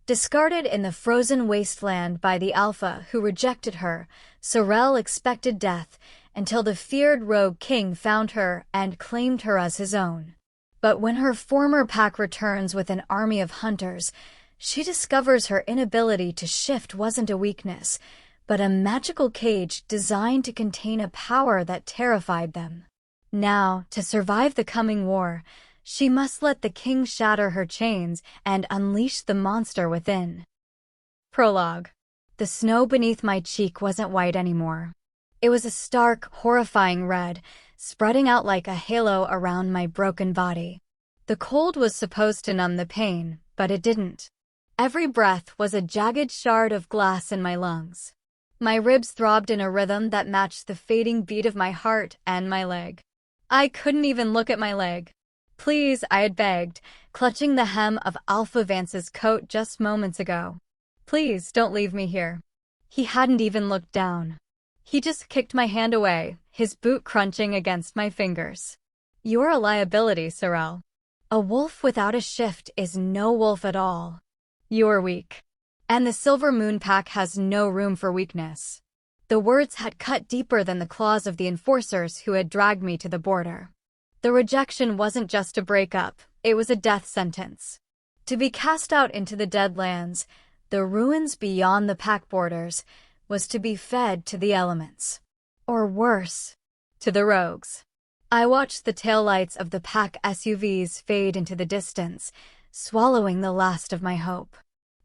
Discarded in the frozen wasteland by the Alpha who rejected her, Sorelle expected death until the feared rogue king found her and claimed her as his own. But when her former pack returns with an army of hunters, she discovers her inability to shift wasn't a weakness, but a magical cage designed to contain a power that terrified them. Now, to survive the coming war, she must let the king shatter her chains and unleash the monster within. Prologue. The snow beneath my cheek wasn't white anymore. It was a stark, horrifying red, spreading out like a halo around my broken body. The cold was supposed to numb the pain, but it didn't. Every breath was a jagged shard of glass in my lungs. My ribs throbbed in a rhythm that matched the fading beat of my heart and my leg. I couldn't even look at my leg. Please, I had begged, clutching the hem of Alpha Vance's coat just moments ago. Please, don't leave me here. He hadn't even looked down. He just kicked my hand away, his boot crunching against my fingers. You're a liability, Sorelle. A wolf without a shift is no wolf at all. You're weak. And the Silver Moon Pack has no room for weakness. The words had cut deeper than the claws of the enforcers who had dragged me to the border. The rejection wasn't just to break up, it was a death sentence. To be cast out into the Deadlands, the ruins beyond the pack borders, was to be fed to the elements. Or worse, to the rogues. I watched the taillights of the pack SUVs fade into the distance, swallowing the last of my hope.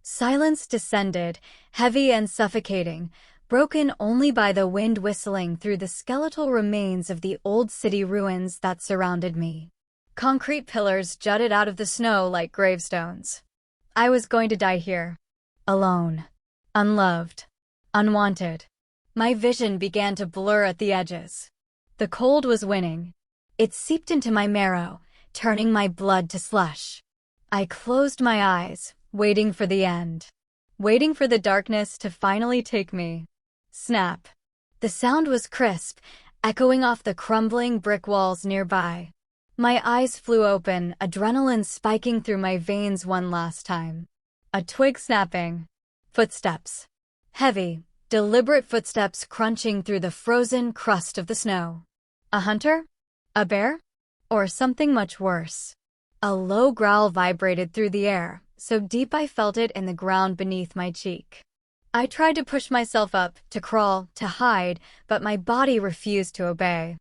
Silence descended, heavy and suffocating, broken only by the wind whistling through the skeletal remains of the old city ruins that surrounded me. Concrete pillars jutted out of the snow like gravestones. I was going to die here. Alone. Unloved. Unwanted. My vision began to blur at the edges. The cold was winning. It seeped into my marrow, turning my blood to slush. I closed my eyes, waiting for the end. Waiting for the darkness to finally take me. Snap. The sound was crisp, echoing off the crumbling brick walls nearby. My eyes flew open, adrenaline spiking through my veins one last time. A twig snapping. Footsteps. Heavy, deliberate footsteps crunching through the frozen crust of the snow. A hunter? A bear? Or something much worse? A low growl vibrated through the air, so deep I felt it in the ground beneath my cheek. I tried to push myself up, to crawl, to hide, but my body refused to obey.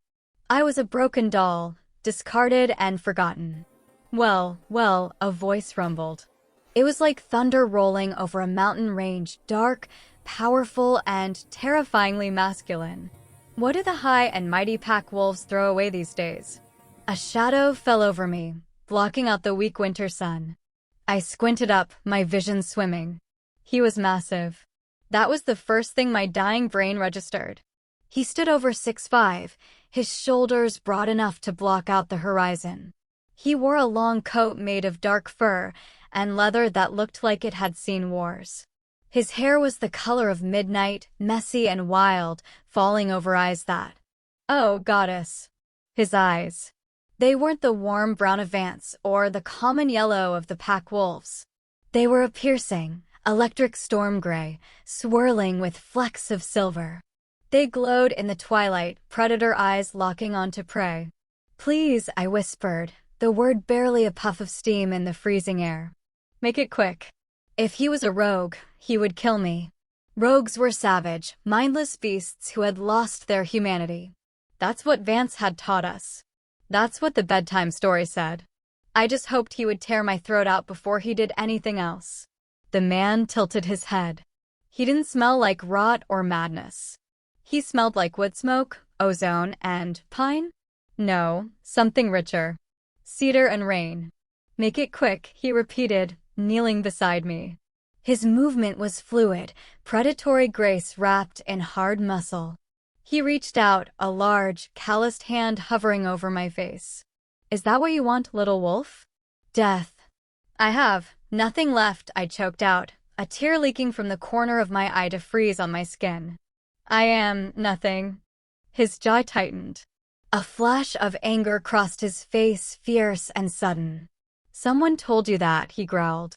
I was a broken doll, discarded and forgotten. Well, a voice rumbled. It was like thunder rolling over a mountain range, dark, powerful, and terrifyingly masculine. What do the high and mighty pack wolves throw away these days? A shadow fell over me, blocking out the weak winter sun. I squinted up, my vision swimming. He was massive. That was the first thing my dying brain registered. He stood over 6'5", his shoulders broad enough to block out the horizon. He wore a long coat made of dark fur and leather that looked like it had seen wars. His hair was the color of midnight, messy and wild, falling over eyes that... Oh, goddess. His eyes. They weren't the warm brown of Vance or the common yellow of the pack wolves. They were a piercing, electric storm gray, swirling with flecks of silver. They glowed in the twilight, predator eyes locking onto prey. Please, I whispered, the word barely a puff of steam in the freezing air. Make it quick. If he was a rogue, he would kill me. Rogues were savage, mindless beasts who had lost their humanity. That's what Vance had taught us. That's what the bedtime story said. I just hoped he would tear my throat out before he did anything else. The man tilted his head. He didn't smell like rot or madness. He smelled like wood smoke, ozone, and pine? No, something richer. Cedar and rain. Make it quick, he repeated, kneeling beside me. His movement was fluid, predatory grace wrapped in hard muscle. He reached out, a large, calloused hand hovering over my face. Is that what you want, little wolf? Death. I have nothing left, I choked out, a tear leaking from the corner of my eye to freeze on my skin. I am nothing. His jaw tightened. A flash of anger crossed his face, fierce and sudden. Someone told you that, he growled.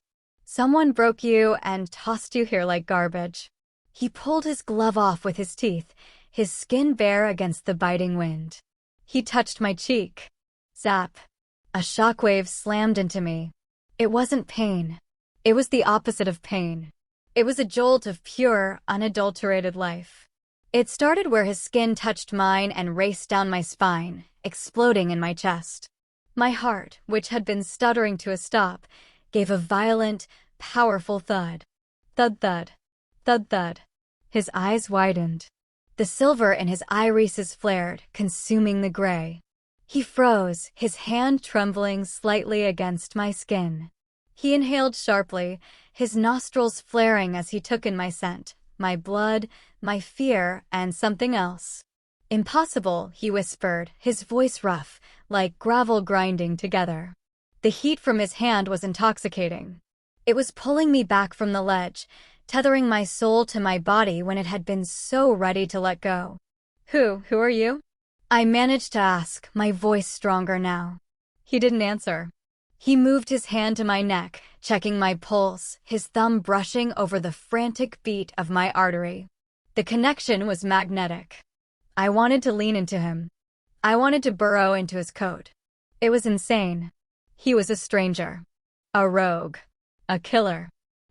Someone broke you and tossed you here like garbage. He pulled his glove off with his teeth, his skin bare against the biting wind. He touched my cheek. Zap. A shockwave slammed into me. It wasn't pain. It was the opposite of pain. It was a jolt of pure, unadulterated life. It started where his skin touched mine and raced down my spine, exploding in my chest. My heart, which had been stuttering to a stop, gave a violent, powerful thud. Thud thud. Thud thud. His eyes widened. The silver in his irises flared, consuming the gray. He froze, his hand trembling slightly against my skin. He inhaled sharply, his nostrils flaring as he took in my scent, my blood, my fear, and something else. Impossible, he whispered, his voice rough, like gravel grinding together. The heat from his hand was intoxicating. It was pulling me back from the ledge, tethering my soul to my body when it had been so ready to let go. Who are you? I managed to ask, my voice stronger now. He didn't answer. He moved his hand to my neck, checking my pulse, his thumb brushing over the frantic beat of my artery. The connection was magnetic. I wanted to lean into him. I wanted to burrow into his coat. It was insane. He was a stranger. A rogue. A killer.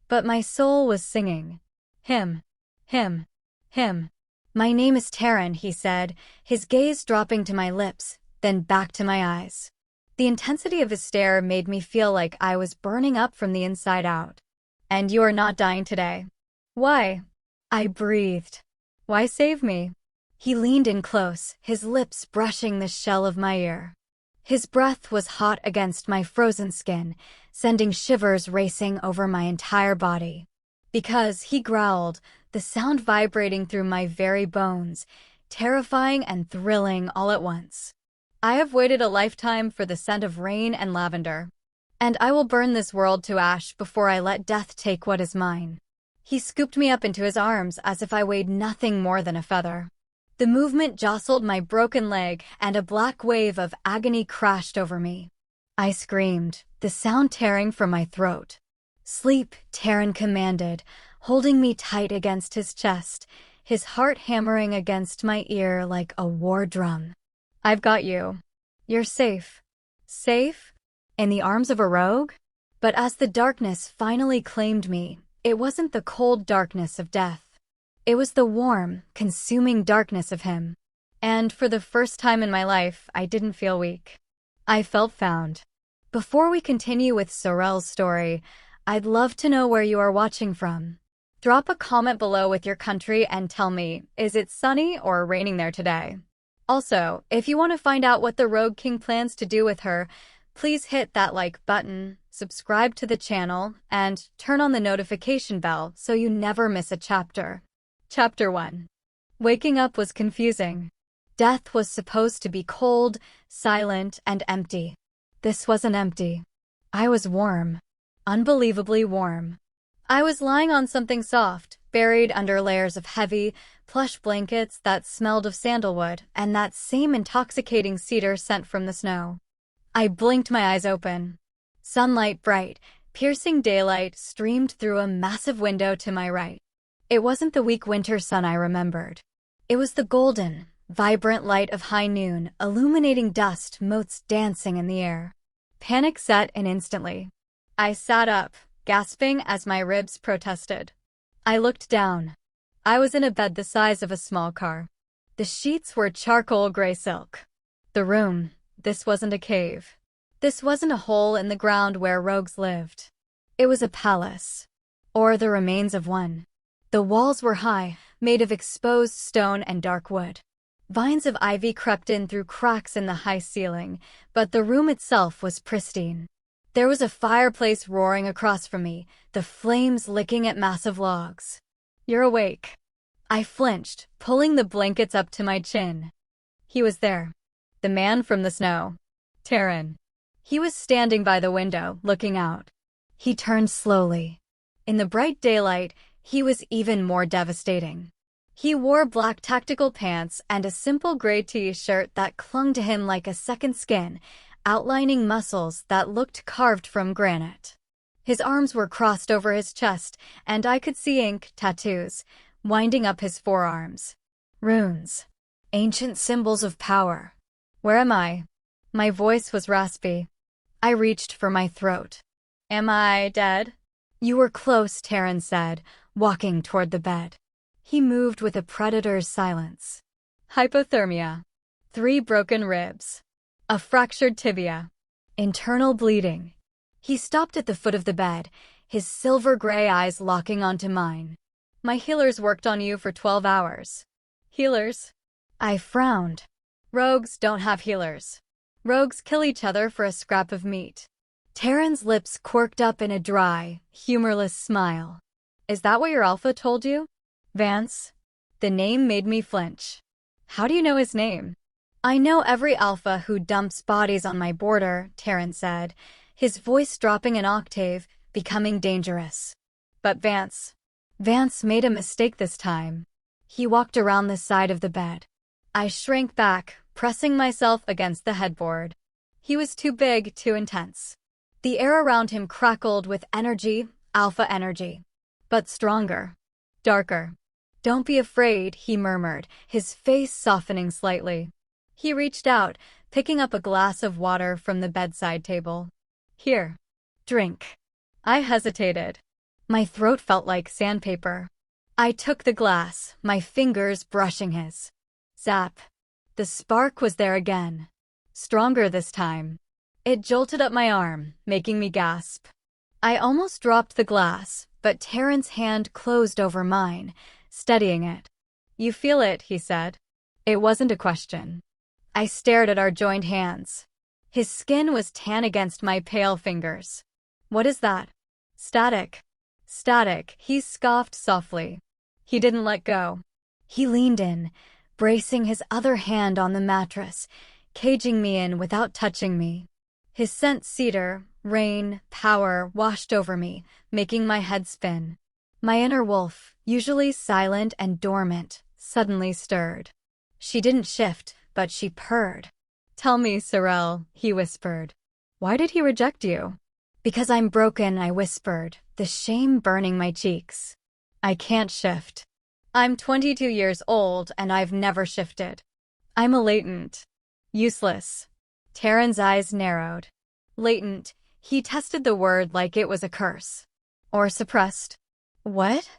But my soul was singing. Him. Him. Him. My name is Taren, he said, his gaze dropping to my lips, then back to my eyes. The intensity of his stare made me feel like I was burning up from the inside out. And you are not dying today. Why? I breathed. Why save me? He leaned in close, his lips brushing the shell of my ear. His breath was hot against my frozen skin, sending shivers racing over my entire body. Because, he growled, the sound vibrating through my very bones, terrifying and thrilling all at once. I have waited a lifetime for the scent of rain and lavender. And I will burn this world to ash before I let death take what is mine. He scooped me up into his arms as if I weighed nothing more than a feather. The movement jostled my broken leg, and a black wave of agony crashed over me. I screamed, the sound tearing from my throat. Sleep, Taren commanded, holding me tight against his chest, his heart hammering against my ear like a war drum. I've got you. You're safe. Safe? In the arms of a rogue? But as the darkness finally claimed me, it wasn't the cold darkness of death. It was the warm, consuming darkness of him. And for the first time in my life, I didn't feel weak. I felt found. Before we continue with Sorelle's story, I'd love to know where you are watching from. Drop a comment below with your country and tell me, is it sunny or raining there today? Also, if you want to find out what the Rogue King plans to do with her, please hit that like button, subscribe to the channel, and turn on the notification bell so you never miss a chapter. Chapter 1. Waking up was confusing. Death was supposed to be cold, silent, and empty. This wasn't empty. I was warm. Unbelievably warm. I was lying on something soft, buried under layers of heavy, plush blankets that smelled of sandalwood and that same intoxicating cedar scent from the snow. I blinked my eyes open. Sunlight bright, piercing daylight streamed through a massive window to my right. It wasn't the weak winter sun I remembered. It was the golden, vibrant light of high noon, illuminating dust motes dancing in the air. Panic set in instantly. I sat up, gasping as my ribs protested. I looked down. I was in a bed the size of a small car. The sheets were charcoal gray silk. The room, this wasn't a cave. This wasn't a hole in the ground where rogues lived. It was a palace. Or the remains of one. The walls were high, made of exposed stone and dark wood. Vines of ivy crept in through cracks in the high ceiling, but the room itself was pristine. There was a fireplace roaring across from me, the flames licking at massive logs. You're awake. I flinched, pulling the blankets up to my chin. He was there. The man from the snow. Taren. He was standing by the window, looking out. He turned slowly. In the bright daylight, he was even more devastating. He wore black tactical pants and a simple gray t-shirt that clung to him like a second skin, outlining muscles that looked carved from granite. His arms were crossed over his chest, and I could see ink tattoos winding up his forearms. Runes. Ancient symbols of power. Where am I? My voice was raspy. I reached for my throat. Am I dead? You were close, Taren said, walking toward the bed. He moved with a predator's silence. Hypothermia. 3 broken ribs. A fractured tibia. Internal bleeding. He stopped at the foot of the bed, his silver-gray eyes locking onto mine. My healers worked on you for 12 hours. Healers? I frowned. Rogues don't have healers. Rogues kill each other for a scrap of meat. Taren's lips quirked up in a dry, humorless smile. Is that what your alpha told you? Vance? The name made me flinch. How do you know his name? I know every alpha who dumps bodies on my border, Taren said, his voice dropping an octave, becoming dangerous. But Vance made a mistake this time. He walked around the side of the bed. I shrank back, pressing myself against the headboard. He was too big, too intense. The air around him crackled with energy, alpha energy. But stronger. Darker. Don't be afraid, he murmured, his face softening slightly. He reached out, picking up a glass of water from the bedside table. Here. Drink. I hesitated. My throat felt like sandpaper. I took the glass, my fingers brushing his. Zap. The spark was there again. Stronger this time. It jolted up my arm, making me gasp. I almost dropped the glass, but Taren's hand closed over mine, steadying it. You feel it, he said. It wasn't a question. I stared at our joined hands. His skin was tan against my pale fingers. What is that? Static. Static, he scoffed softly. He didn't let go. He leaned in, bracing his other hand on the mattress, caging me in without touching me. His scent cedar, rain, power washed over me, making my head spin. My inner wolf, usually silent and dormant, suddenly stirred. She didn't shift, but she purred. Tell me, Sorelle, he whispered. Why did he reject you? Because I'm broken, I whispered, the shame burning my cheeks. I can't shift. I'm 22 years old and I've never shifted. I'm a latent. Useless. Taren's eyes narrowed. Latent, he tested the word like it was a curse. Or suppressed. What?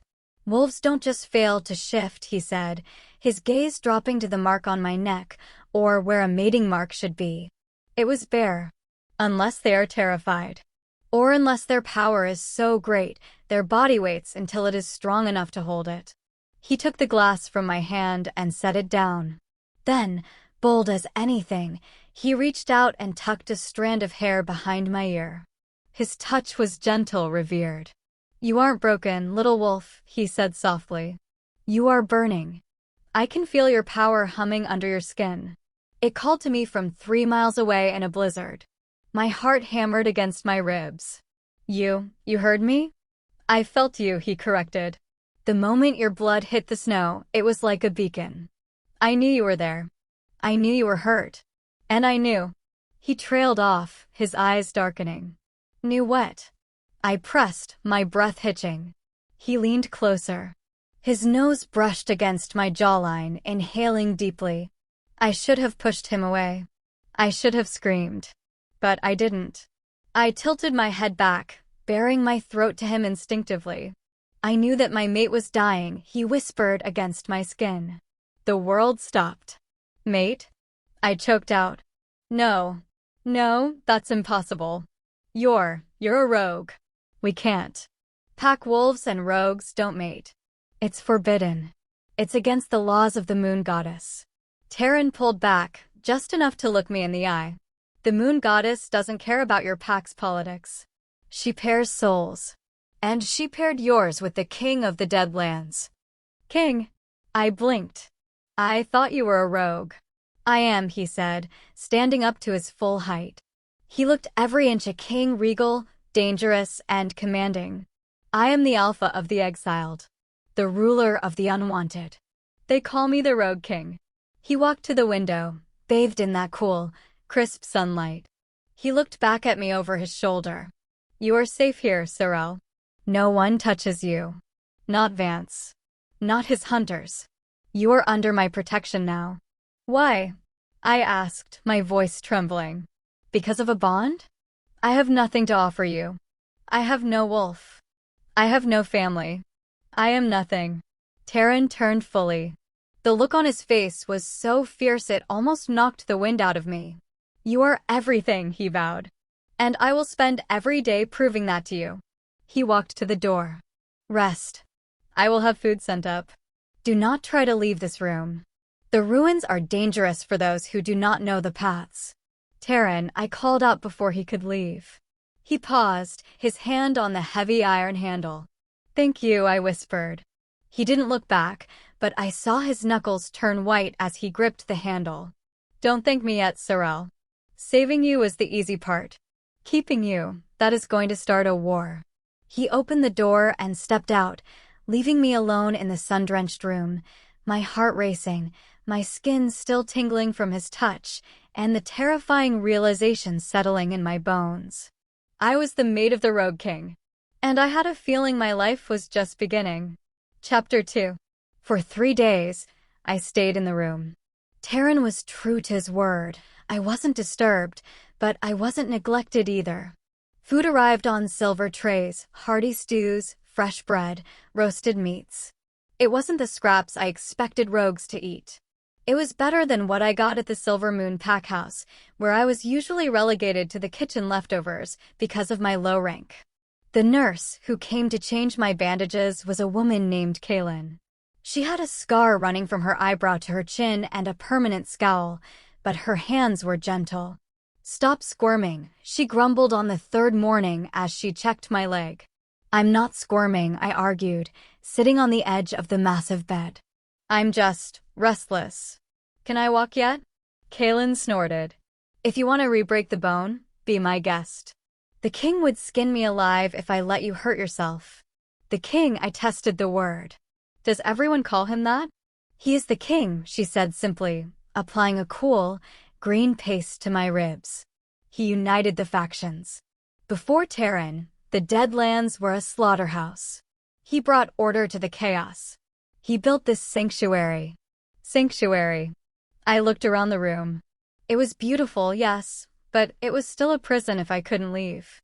Wolves don't just fail to shift, he said, his gaze dropping to the mark on my neck, or where a mating mark should be. It was bare. Unless they are terrified. Or unless their power is so great, their body waits until it is strong enough to hold it. He took the glass from my hand and set it down. Then, bold as anything, he reached out and tucked a strand of hair behind my ear. His touch was gentle, revered. You aren't broken, little wolf, he said softly. You are burning. I can feel your power humming under your skin. It called to me from 3 miles away in a blizzard. My heart hammered against my ribs. You heard me? I felt you, he corrected. The moment your blood hit the snow, it was like a beacon. I knew you were there. I knew you were hurt. And I knew. He trailed off, his eyes darkening. Knew what? I pressed, my breath hitching. He leaned closer. His nose brushed against my jawline, inhaling deeply. I should have pushed him away. I should have screamed. But I didn't. I tilted my head back, baring my throat to him instinctively. I knew that my mate was dying, he whispered against my skin. The world stopped. Mate? I choked out. No, that's impossible. You're a rogue. We can't. Pack wolves and rogues don't mate. It's forbidden. It's against the laws of the moon goddess. Taren pulled back, just enough to look me in the eye. The moon goddess doesn't care about your pack's politics. She pairs souls. And she paired yours with the king of the Deadlands. King? I blinked. I thought you were a rogue. I am, he said, standing up to his full height. He looked every inch a king, regal, dangerous, and commanding. I am the alpha of the exiled. The ruler of the unwanted. They call me the Rogue King. He walked to the window, bathed in that cool, crisp sunlight. He looked back at me over his shoulder. You are safe here, Sorelle. No one touches you. Not Vance. Not his hunters. You are under my protection now. Why? I asked, my voice trembling. Because of a bond? I have nothing to offer you. I have no wolf. I have no family. I am nothing. Taren turned fully. The look on his face was so fierce it almost knocked the wind out of me. You are everything, he vowed. And I will spend every day proving that to you. He walked to the door. Rest. I will have food sent up. Do not try to leave this room. The ruins are dangerous for those who do not know the paths. Taren, I called out before he could leave. He paused, his hand on the heavy iron handle. Thank you, I whispered. He didn't look back, but I saw his knuckles turn white as he gripped the handle. Don't thank me yet, Sorelle. Saving you is the easy part. Keeping you, that is going to start a war. He opened the door and stepped out, leaving me alone in the sun-drenched room, my heart racing, my skin still tingling from his touch, and the terrifying realization settling in my bones. I was the mate of the Rogue King, and I had a feeling my life was just beginning. Chapter 2. For 3 days, I stayed in the room. Taren was true to his word. I wasn't disturbed, but I wasn't neglected either. Food arrived on silver trays, hearty stews, fresh bread, roasted meats. It wasn't the scraps I expected rogues to eat. It was better than what I got at the Silver Moon Packhouse, where I was usually relegated to the kitchen leftovers because of my low rank. The nurse who came to change my bandages was a woman named Kaylin. She had a scar running from her eyebrow to her chin and a permanent scowl, but her hands were gentle. Stop squirming, she grumbled on the 3rd morning as she checked my leg. I'm not squirming, I argued, sitting on the edge of the massive bed. I'm just restless. Can I walk yet? Kaylin snorted. If you want to re-break the bone, be my guest. The king would skin me alive if I let you hurt yourself. The king, I tested the word. Does everyone call him that? He is the king, she said simply, applying a cool, green paste to my ribs. He united the factions. Before Taren, the Deadlands were a slaughterhouse. He brought order to the chaos. He built this sanctuary. Sanctuary. I looked around the room. It was beautiful, yes, but it was still a prison if I couldn't leave.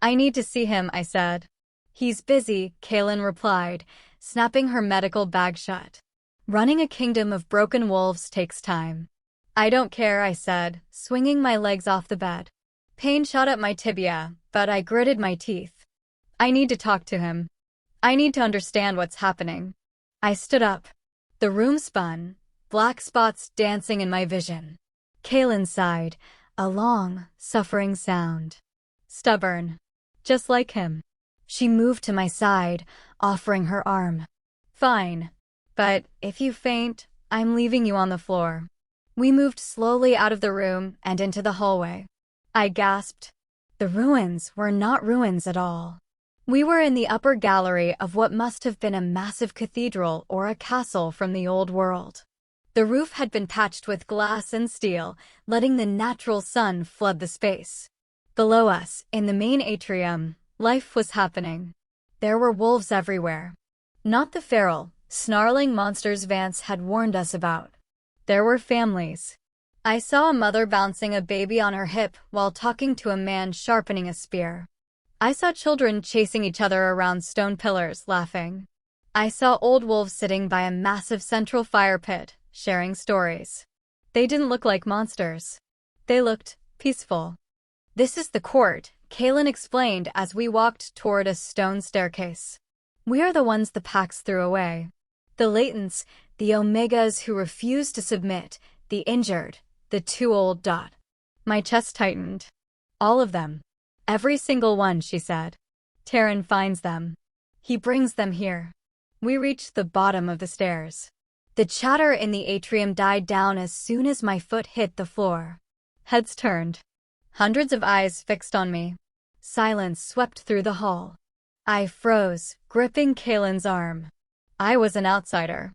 I need to see him, I said. He's busy, Kaylin replied, snapping her medical bag shut. Running a kingdom of broken wolves takes time. I don't care, I said, swinging my legs off the bed. Pain shot up my tibia, but I gritted my teeth. I need to talk to him. I need to understand what's happening. I stood up. The room spun, black spots dancing in my vision. Kaylin sighed, a long, suffering sound. Stubborn. Just like him. She moved to my side, offering her arm. Fine. But if you faint, I'm leaving you on the floor. We moved slowly out of the room and into the hallway. I gasped. The ruins were not ruins at all. We were in the upper gallery of what must have been a massive cathedral or a castle from the old world. The roof had been patched with glass and steel, letting the natural sun flood the space. Below us, in the main atrium, life was happening. There were wolves everywhere. Not the feral, snarling monsters Vance had warned us about. There were families. I saw a mother bouncing a baby on her hip while talking to a man sharpening a spear. I saw children chasing each other around stone pillars, laughing. I saw old wolves sitting by a massive central fire pit, sharing stories. They didn't look like monsters. They looked peaceful. This is the court, Kaylin explained as we walked toward a stone staircase. We are the ones the packs threw away. The latents, the omegas who refused to submit, the injured, the too old. My chest tightened. All of them. Every single one, she said. Taren finds them. He brings them here. We reached the bottom of the stairs. The chatter in the atrium died down as soon as my foot hit the floor. Heads turned. Hundreds of eyes fixed on me. Silence swept through the hall. I froze, gripping Kaylin's arm. I was an outsider.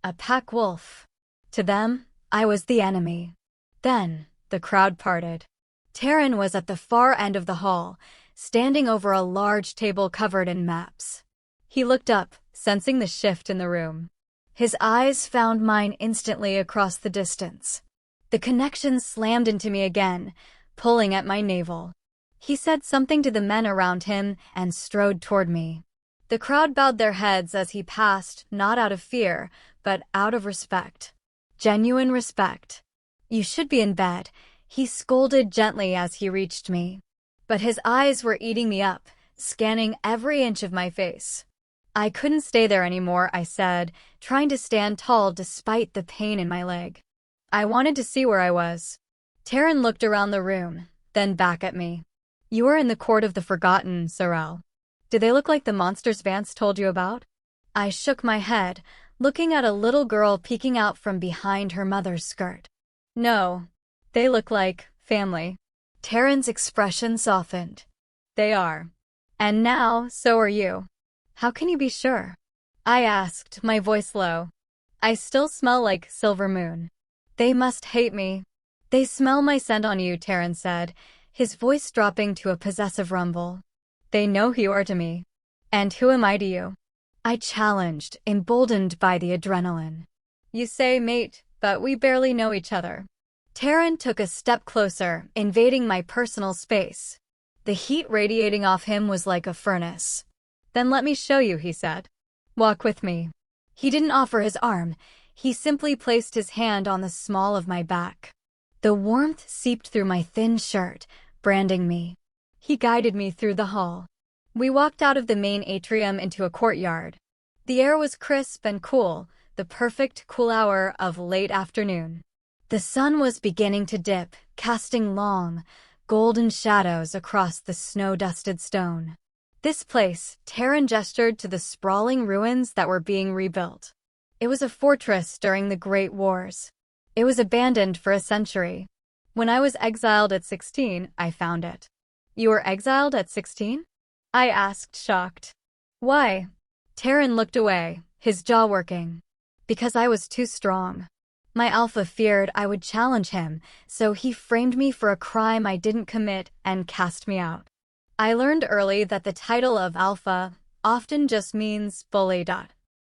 A pack wolf. To them, I was the enemy. Then, the crowd parted. Taren was at the far end of the hall, standing over a large table covered in maps. He looked up, sensing the shift in the room. His eyes found mine instantly across the distance. The connection slammed into me again, pulling at my navel. He said something to the men around him and strode toward me. The crowd bowed their heads as he passed, not out of fear, but out of respect. Genuine respect. "You should be in bed," he scolded gently as he reached me. But his eyes were eating me up, scanning every inch of my face. "I couldn't stay there anymore," I said, trying to stand tall despite the pain in my leg. "I wanted to see where I was." Taren looked around the room, then back at me. "You are in the Court of the Forgotten, Sorelle. Do they look like the monsters Vance told you about?" I shook my head, looking at a little girl peeking out from behind her mother's skirt. "No, they look like family." Taren's expression softened. "They are. And now, so are you." "How can you be sure?" I asked, my voice low. "I still smell like silver moon." "They must hate me." "They smell my scent on you," Taren said, his voice dropping to a possessive rumble. "They know who you are to me." "And who am I to you?" I challenged, emboldened by the adrenaline. "You say mate, but we barely know each other." Taren took a step closer, invading my personal space. The heat radiating off him was like a furnace. "Then let me show you," he said. "Walk with me." He didn't offer his arm. He simply placed his hand on the small of my back. The warmth seeped through my thin shirt, branding me. He guided me through the hall. We walked out of the main atrium into a courtyard. The air was crisp and cool, the perfect cool hour of late afternoon. The sun was beginning to dip, casting long, golden shadows across the snow-dusted stone. This place, Taren gestured to the sprawling ruins that were being rebuilt. It was a fortress during the Great Wars. It was abandoned for a century. When I was exiled at 16, I found it. "You were exiled at 16? I asked, shocked. "Why?" Taren looked away, his jaw working. "Because I was too strong." My alpha feared I would challenge him, so he framed me for a crime I didn't commit and cast me out. I learned early that the title of alpha often just means bully.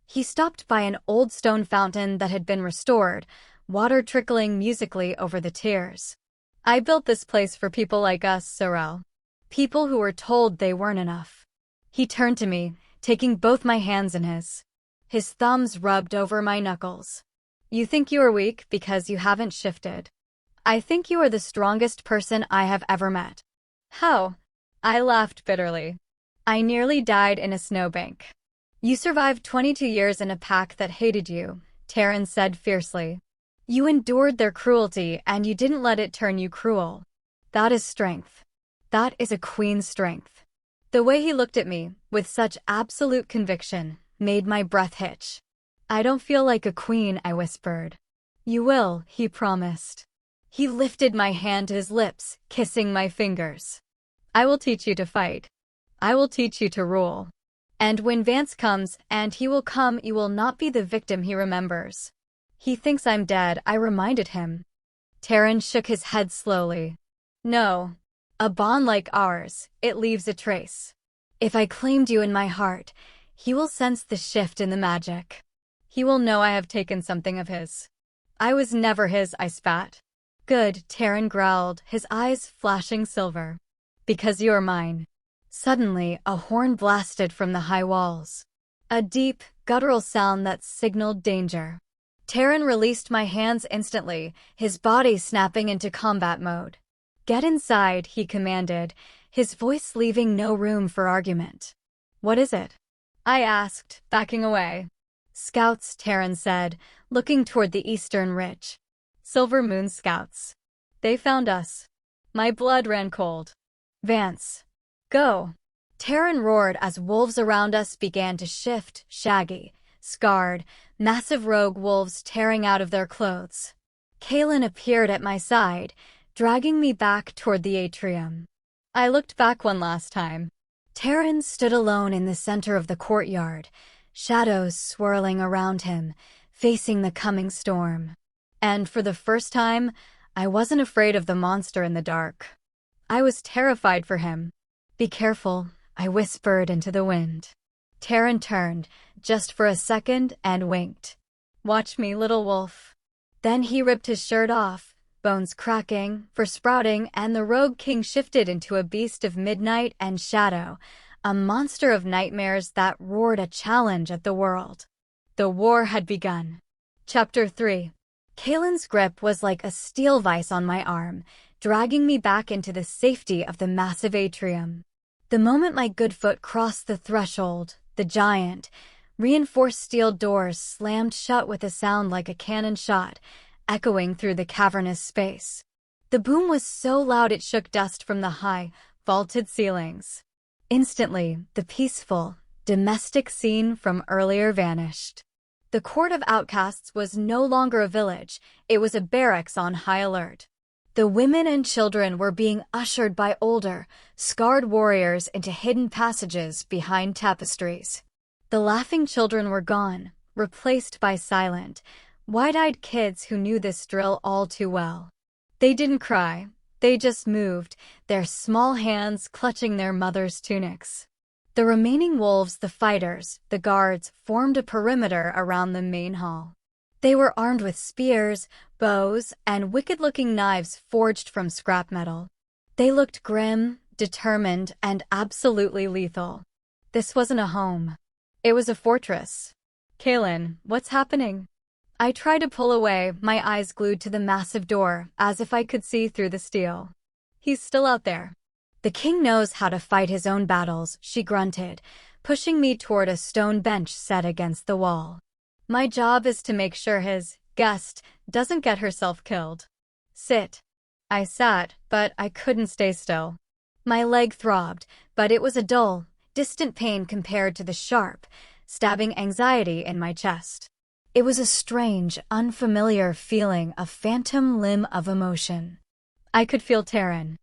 He stopped by an old stone fountain that had been restored, water trickling musically over the tears. "I built this place for people like us, Sorelle. People who were told they weren't enough." He turned to me, taking both my hands in his. His thumbs rubbed over my knuckles. "You think you are weak because you haven't shifted. I think you are the strongest person I have ever met." "How?" I laughed bitterly. "I nearly died in a snowbank." "You survived 22 years in a pack that hated you," Taren said fiercely. "You endured their cruelty and you didn't let it turn you cruel. That is strength. That is a queen's strength." The way he looked at me, with such absolute conviction, made my breath hitch. "I don't feel like a queen," I whispered. "You will," he promised. He lifted my hand to his lips, kissing my fingers. "I will teach you to fight. I will teach you to rule. And when Vance comes, and he will come, you will not be the victim he remembers." "He thinks I'm dead," I reminded him. Taren shook his head slowly. "No. A bond like ours, it leaves a trace. If I claimed you in my heart, he will sense the shift in the magic. He will know I have taken something of his." "I was never his," I spat. "Good," Taren growled, his eyes flashing silver. "Because you are mine." Suddenly, a horn blasted from the high walls. A deep, guttural sound that signaled danger. Taren released my hands instantly, his body snapping into combat mode. "Get inside," he commanded, his voice leaving no room for argument. "What is it?" I asked, backing away. "Scouts," Taren said, looking toward the eastern ridge. "Silver Moon scouts. They found us." My blood ran cold. "Vance. Go." Taren roared as wolves around us began to shift, shaggy, scarred, massive rogue wolves tearing out of their clothes. Kaelin appeared at my side, dragging me back toward the atrium. I looked back one last time. Taren stood alone in the center of the courtyard, shadows swirling around him, facing the coming storm. And for the first time, I wasn't afraid of the monster in the dark. I was terrified for him. Be careful, I whispered into the wind. Taren turned, just for a second, and winked. Watch me, little wolf. Then he ripped his shirt off, bones cracking, for sprouting, and the rogue king shifted into a beast of midnight and shadow, a monster of nightmares that roared a challenge at the world. The war had begun. Chapter 3. Kalen's grip was like a steel vise on my arm, dragging me back into the safety of the massive atrium. The moment my good foot crossed the threshold, the giant, reinforced steel doors slammed shut with a sound like a cannon shot, echoing through the cavernous space. The boom was so loud it shook dust from the high, vaulted ceilings. Instantly, the peaceful, domestic scene from earlier vanished. The court of outcasts was no longer a village, it was a barracks on high alert. The women and children were being ushered by older, scarred warriors into hidden passages behind tapestries. The laughing children were gone, replaced by silent, wide-eyed kids who knew this drill all too well. They didn't cry, they just moved, their small hands clutching their mothers' tunics. The remaining wolves, the fighters, the guards, formed a perimeter around the main hall. They were armed with spears, bows, and wicked-looking knives forged from scrap metal. They looked grim, determined, and absolutely lethal. This wasn't a home. It was a fortress. Kalen, what's happening? I tried to pull away, my eyes glued to the massive door, as if I could see through the steel. He's still out there. The king knows how to fight his own battles, she grunted, pushing me toward a stone bench set against the wall. My job is to make sure his guest doesn't get herself killed. Sit. I sat, but I couldn't stay still. My leg throbbed, but it was a dull, distant pain compared to the sharp, stabbing anxiety in my chest. It was a strange, unfamiliar feeling, a phantom limb of emotion. I could feel Taren.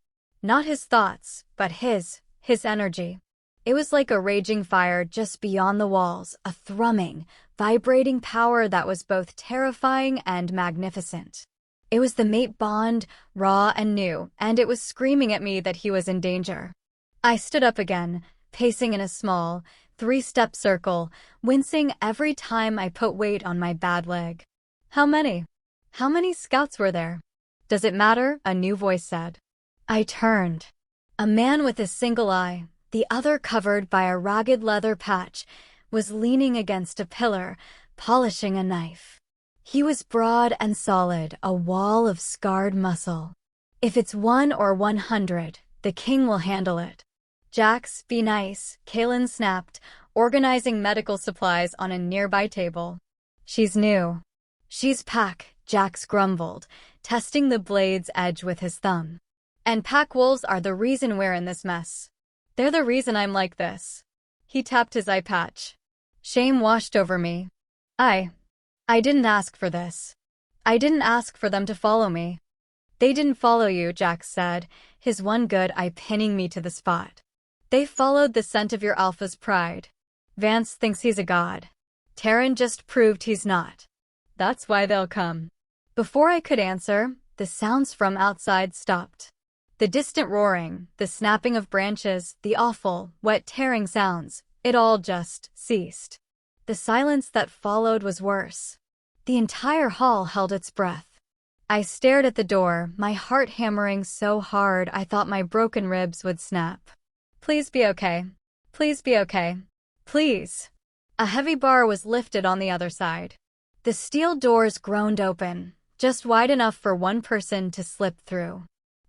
Not his thoughts, but his energy. It was like a raging fire just beyond the walls, a thrumming, vibrating power that was both terrifying and magnificent. It was the mate bond, raw and new, and it was screaming at me that he was in danger. I stood up again, pacing in a small, 3-step circle, wincing every time I put weight on my bad leg. How many? How many scouts were there? Does it matter? A new voice said. I turned. A man with a single eye, the other covered by a ragged leather patch, was leaning against a pillar, polishing a knife. He was broad and solid, a wall of scarred muscle. If it's 1 or 100, the king will handle it. Jax, be nice, Kalen snapped, organizing medical supplies on a nearby table. She's new. She's pack, Jax grumbled, testing the blade's edge with his thumb. And pack wolves are the reason we're in this mess. They're the reason I'm like this. He tapped his eye patch. Shame washed over me. I didn't ask for this. I didn't ask for them to follow me. They didn't follow you, Jax said, his one good eye pinning me to the spot. They followed the scent of your alpha's pride. Vance thinks he's a god. Taren just proved he's not. That's why they'll come. Before I could answer, the sounds from outside stopped. The distant roaring, the snapping of branches, the awful, wet tearing sounds, it all just ceased. The silence that followed was worse. The entire hall held its breath. I stared at the door, my heart hammering so hard I thought my broken ribs would snap. Please be okay. Please be okay. Please. A heavy bar was lifted on the other side. The steel doors groaned open, just wide enough for one person to slip through.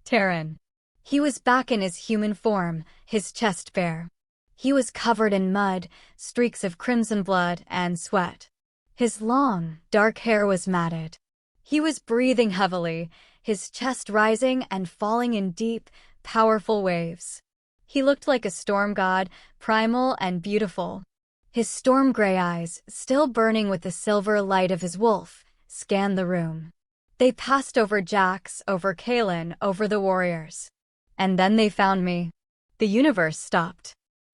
Taren. He was back in his human form, his chest bare. He was covered in mud, streaks of crimson blood, and sweat. His long, dark hair was matted. He was breathing heavily, his chest rising and falling in deep, powerful waves. He looked like a storm god, primal and beautiful. His storm gray eyes, still burning with the silver light of his wolf, scanned the room. They passed over Jax, over Kalen, over the warriors. And then they found me. The universe stopped.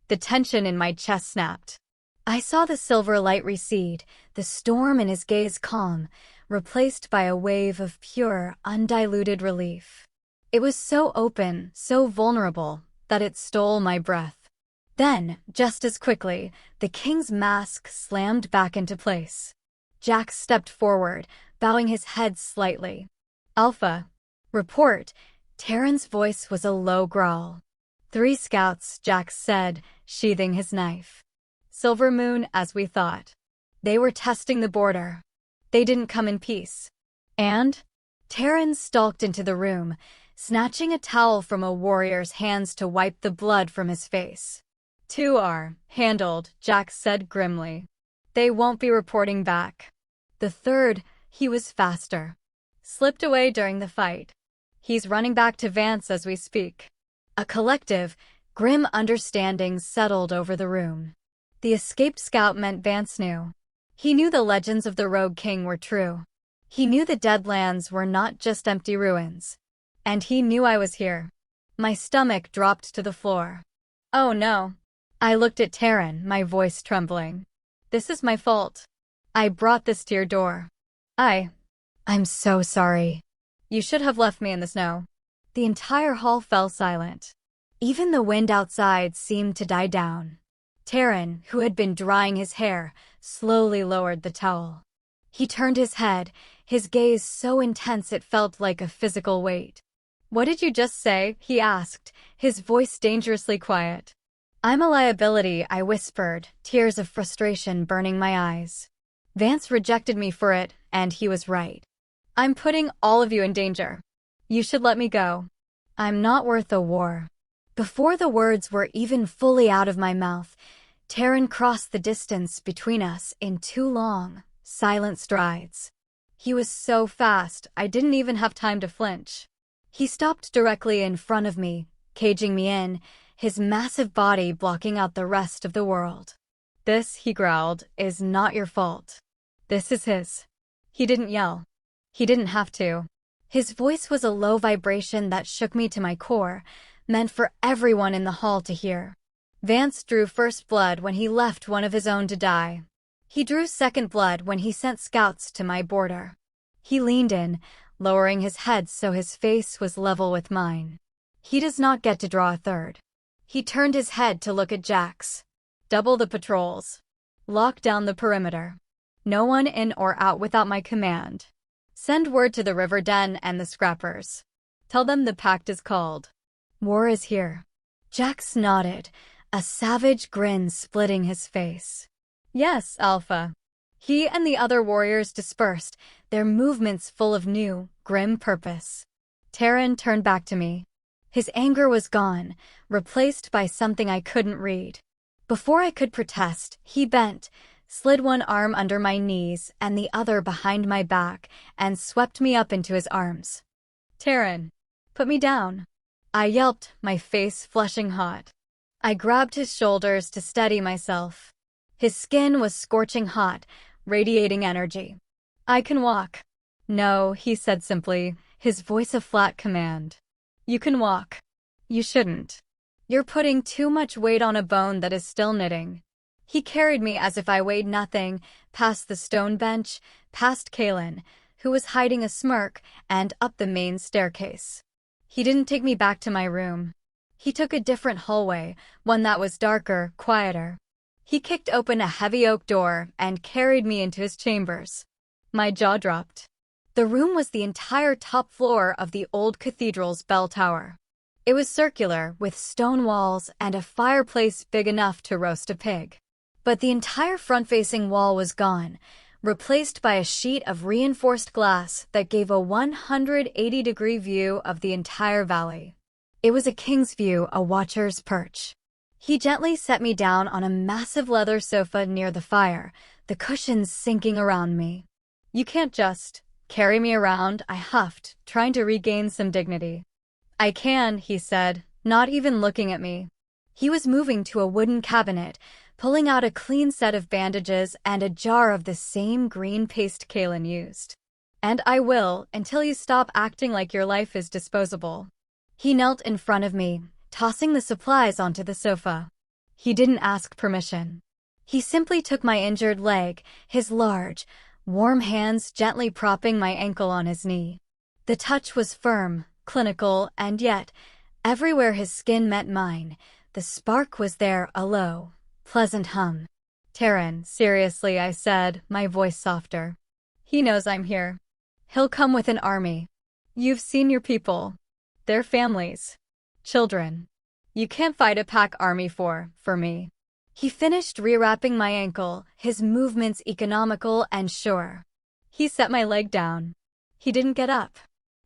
The tension in my chest snapped. I saw the silver light recede, the storm in his gaze calm, replaced by a wave of pure, undiluted relief. It was so open, so vulnerable, that it stole my breath. Then, just as quickly, the king's mask slammed back into place. Jax stepped forward, bowing his head slightly. "Alpha. Report." Taren's voice was a low growl. "3 scouts," Jax said, sheathing his knife. "Silver Moon, as we thought. They were testing the border. They didn't come in peace." "And?" Taren stalked into the room, snatching a towel from a warrior's hands to wipe the blood from his face. "2 are handled," Jax said grimly. "They won't be reporting back." The 3rd, he was faster, slipped away during the fight. He's running back to Vance as we speak. A collective, grim understanding settled over the room. The escaped scout meant Vance knew. He knew the legends of the Rogue King were true. He knew the Deadlands were not just empty ruins. And he knew I was here. My stomach dropped to the floor. "Oh no." I looked at Taren, my voice trembling. "This is my fault. I brought this to your door. I'm so sorry. You should have left me in the snow." The entire hall fell silent. Even the wind outside seemed to die down. Taren, who had been drying his hair, slowly lowered the towel. He turned his head, his gaze so intense it felt like a physical weight. "What did you just say?" he asked, his voice dangerously quiet. "I'm a liability," I whispered, tears of frustration burning my eyes. "Vance rejected me for it, and he was right. I'm putting all of you in danger. You should let me go. I'm not worth a war." Before the words were even fully out of my mouth, Taren crossed the distance between us in 2 long, silent strides. He was so fast, I didn't even have time to flinch. He stopped directly in front of me, caging me in, his massive body blocking out the rest of the world. "This," he growled, "is not your fault. This is his." He didn't yell. He didn't have to. His voice was a low vibration that shook me to my core, meant for everyone in the hall to hear. Vance drew first blood when he left one of his own to die. He drew second blood when he sent scouts to my border. He leaned in, lowering his head so his face was level with mine. He does not get to draw a third. He turned his head to look at Jax. "Double the patrols. Lock down the perimeter. No one in or out without my command. Send word to the River Den and the Scrappers. Tell them the pact is called. War is here." Jax nodded, a savage grin splitting his face. "Yes, Alpha." He and the other warriors dispersed, their movements full of new, grim purpose. Taren turned back to me. His anger was gone, replaced by something I couldn't read. Before I could protest, he bent, slid one arm under my knees and the other behind my back, and swept me up into his arms. "Taren, put me down." I yelped, my face flushing hot. I grabbed his shoulders to steady myself. His skin was scorching hot, radiating energy. "I can walk." "No," he said simply, his voice a flat command. "You can walk. You shouldn't. You're putting too much weight on a bone that is still knitting." He carried me as if I weighed nothing, past the stone bench, past Kaelin, who was hiding a smirk, and up the main staircase. He didn't take me back to my room. He took a different hallway, one that was darker, quieter. He kicked open a heavy oak door and carried me into his chambers. My jaw dropped. The room was the entire top floor of the old cathedral's bell tower. It was circular, with stone walls and a fireplace big enough to roast a pig. But the entire front-facing wall was gone, replaced by a sheet of reinforced glass that gave a 180-degree view of the entire valley. It was a king's view, a watcher's perch. He gently set me down on a massive leather sofa near the fire, the cushions sinking around me. "You can't just carry me around," I huffed, trying to regain some dignity. "I can," he said, not even looking at me. He was moving to a wooden cabinet, pulling out a clean set of bandages and a jar of the same green paste Kaelin used. "And I will, until you stop acting like your life is disposable." He knelt in front of me, tossing the supplies onto the sofa. He didn't ask permission. He simply took my injured leg, his large, warm hands gently propping my ankle on his knee. The touch was firm, clinical, and yet Everywhere his skin met mine, the spark was there, a low, pleasant hum. Taren, seriously, I said, my voice softer. He knows I'm here. He'll come with an army. You've seen your people. Their families. Children. You can't fight a pack army for me. He finished rewrapping my ankle, his movements economical and sure. He set my leg down. He didn't get up.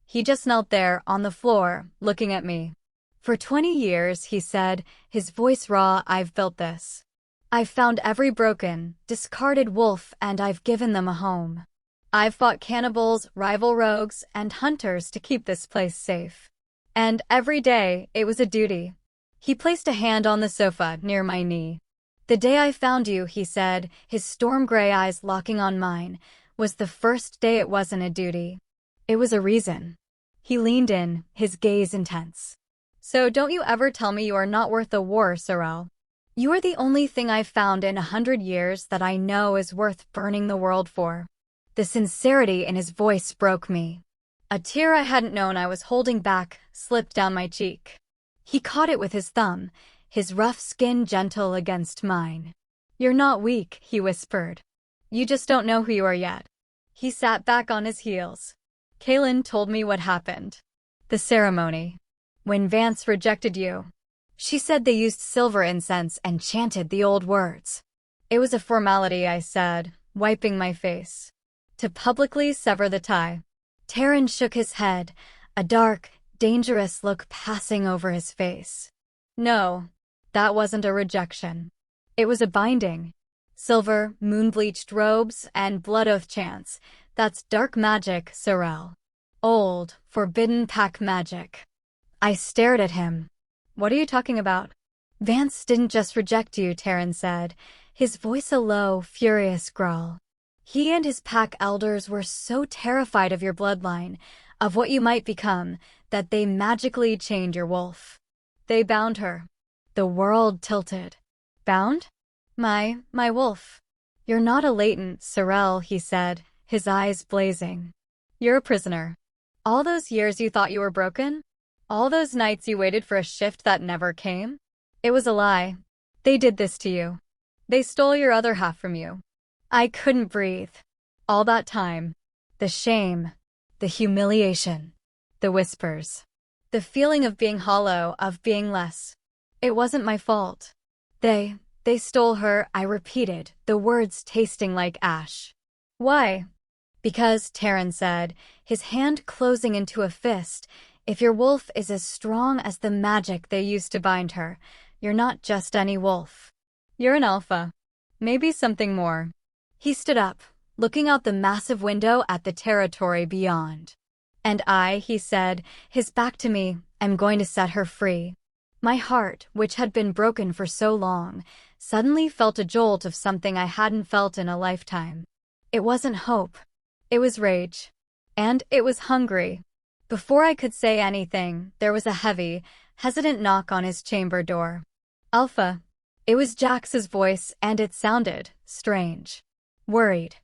He just knelt there on the floor, looking at me. For 20 years, he said, his voice raw, I've built this. I've found every broken, discarded wolf and I've given them a home. I've fought cannibals, rival rogues, and hunters to keep this place safe. And every day, it was a duty. He placed a hand on the sofa near my knee. The day I found you, he said, his storm gray eyes locking on mine, was the first day it wasn't a duty. It was a reason. He leaned in, his gaze intense. So don't you ever tell me you are not worth a war, Sorelle. You are the only thing I've found in 100 years that I know is worth burning the world for. The sincerity in his voice broke me. A tear I hadn't known I was holding back slipped down my cheek. He caught it with his thumb, his rough skin gentle against mine. You're not weak, he whispered. You just don't know who you are yet. He sat back on his heels. Kaylin told me what happened. The ceremony. When Vance rejected you. She said they used silver incense and chanted the old words. It was a formality, I said, wiping my face. To publicly sever the tie. Taren shook his head, a dark, dangerous look passing over his face. No, that wasn't a rejection. It was a binding. Silver, moon-bleached robes, and blood oath chants. That's dark magic, Sorelle. Old, forbidden pack magic. I stared at him. What are you talking about? Vance didn't just reject you, Taren said, his voice a low, furious growl. He and his pack elders were so terrified of your bloodline, of what you might become, that they magically chained your wolf. They bound her. The world tilted. Bound? My wolf. You're not a latent, Sorelle, he said, his eyes blazing. You're a prisoner. All those years you thought you were broken? All those nights you waited for a shift that never came? It was a lie. They did this to you. They stole your other half from you. I couldn't breathe. All that time. The shame. The humiliation. The whispers. The feeling of being hollow, of being less. It wasn't my fault. They stole her, I repeated, the words tasting like ash. Why? Because, Taren said, his hand closing into a fist, if your wolf is as strong as the magic they used to bind her, you're not just any wolf. You're an alpha. Maybe something more. He stood up, looking out the massive window at the territory beyond. And I, he said, his back to me, am going to set her free. My heart, which had been broken for so long, suddenly felt a jolt of something I hadn't felt in a lifetime. It wasn't hope. It was rage. And it was hungry. Before I could say anything, there was a heavy, hesitant knock on his chamber door. Alpha. It was Jax's voice, and it sounded strange. Worried.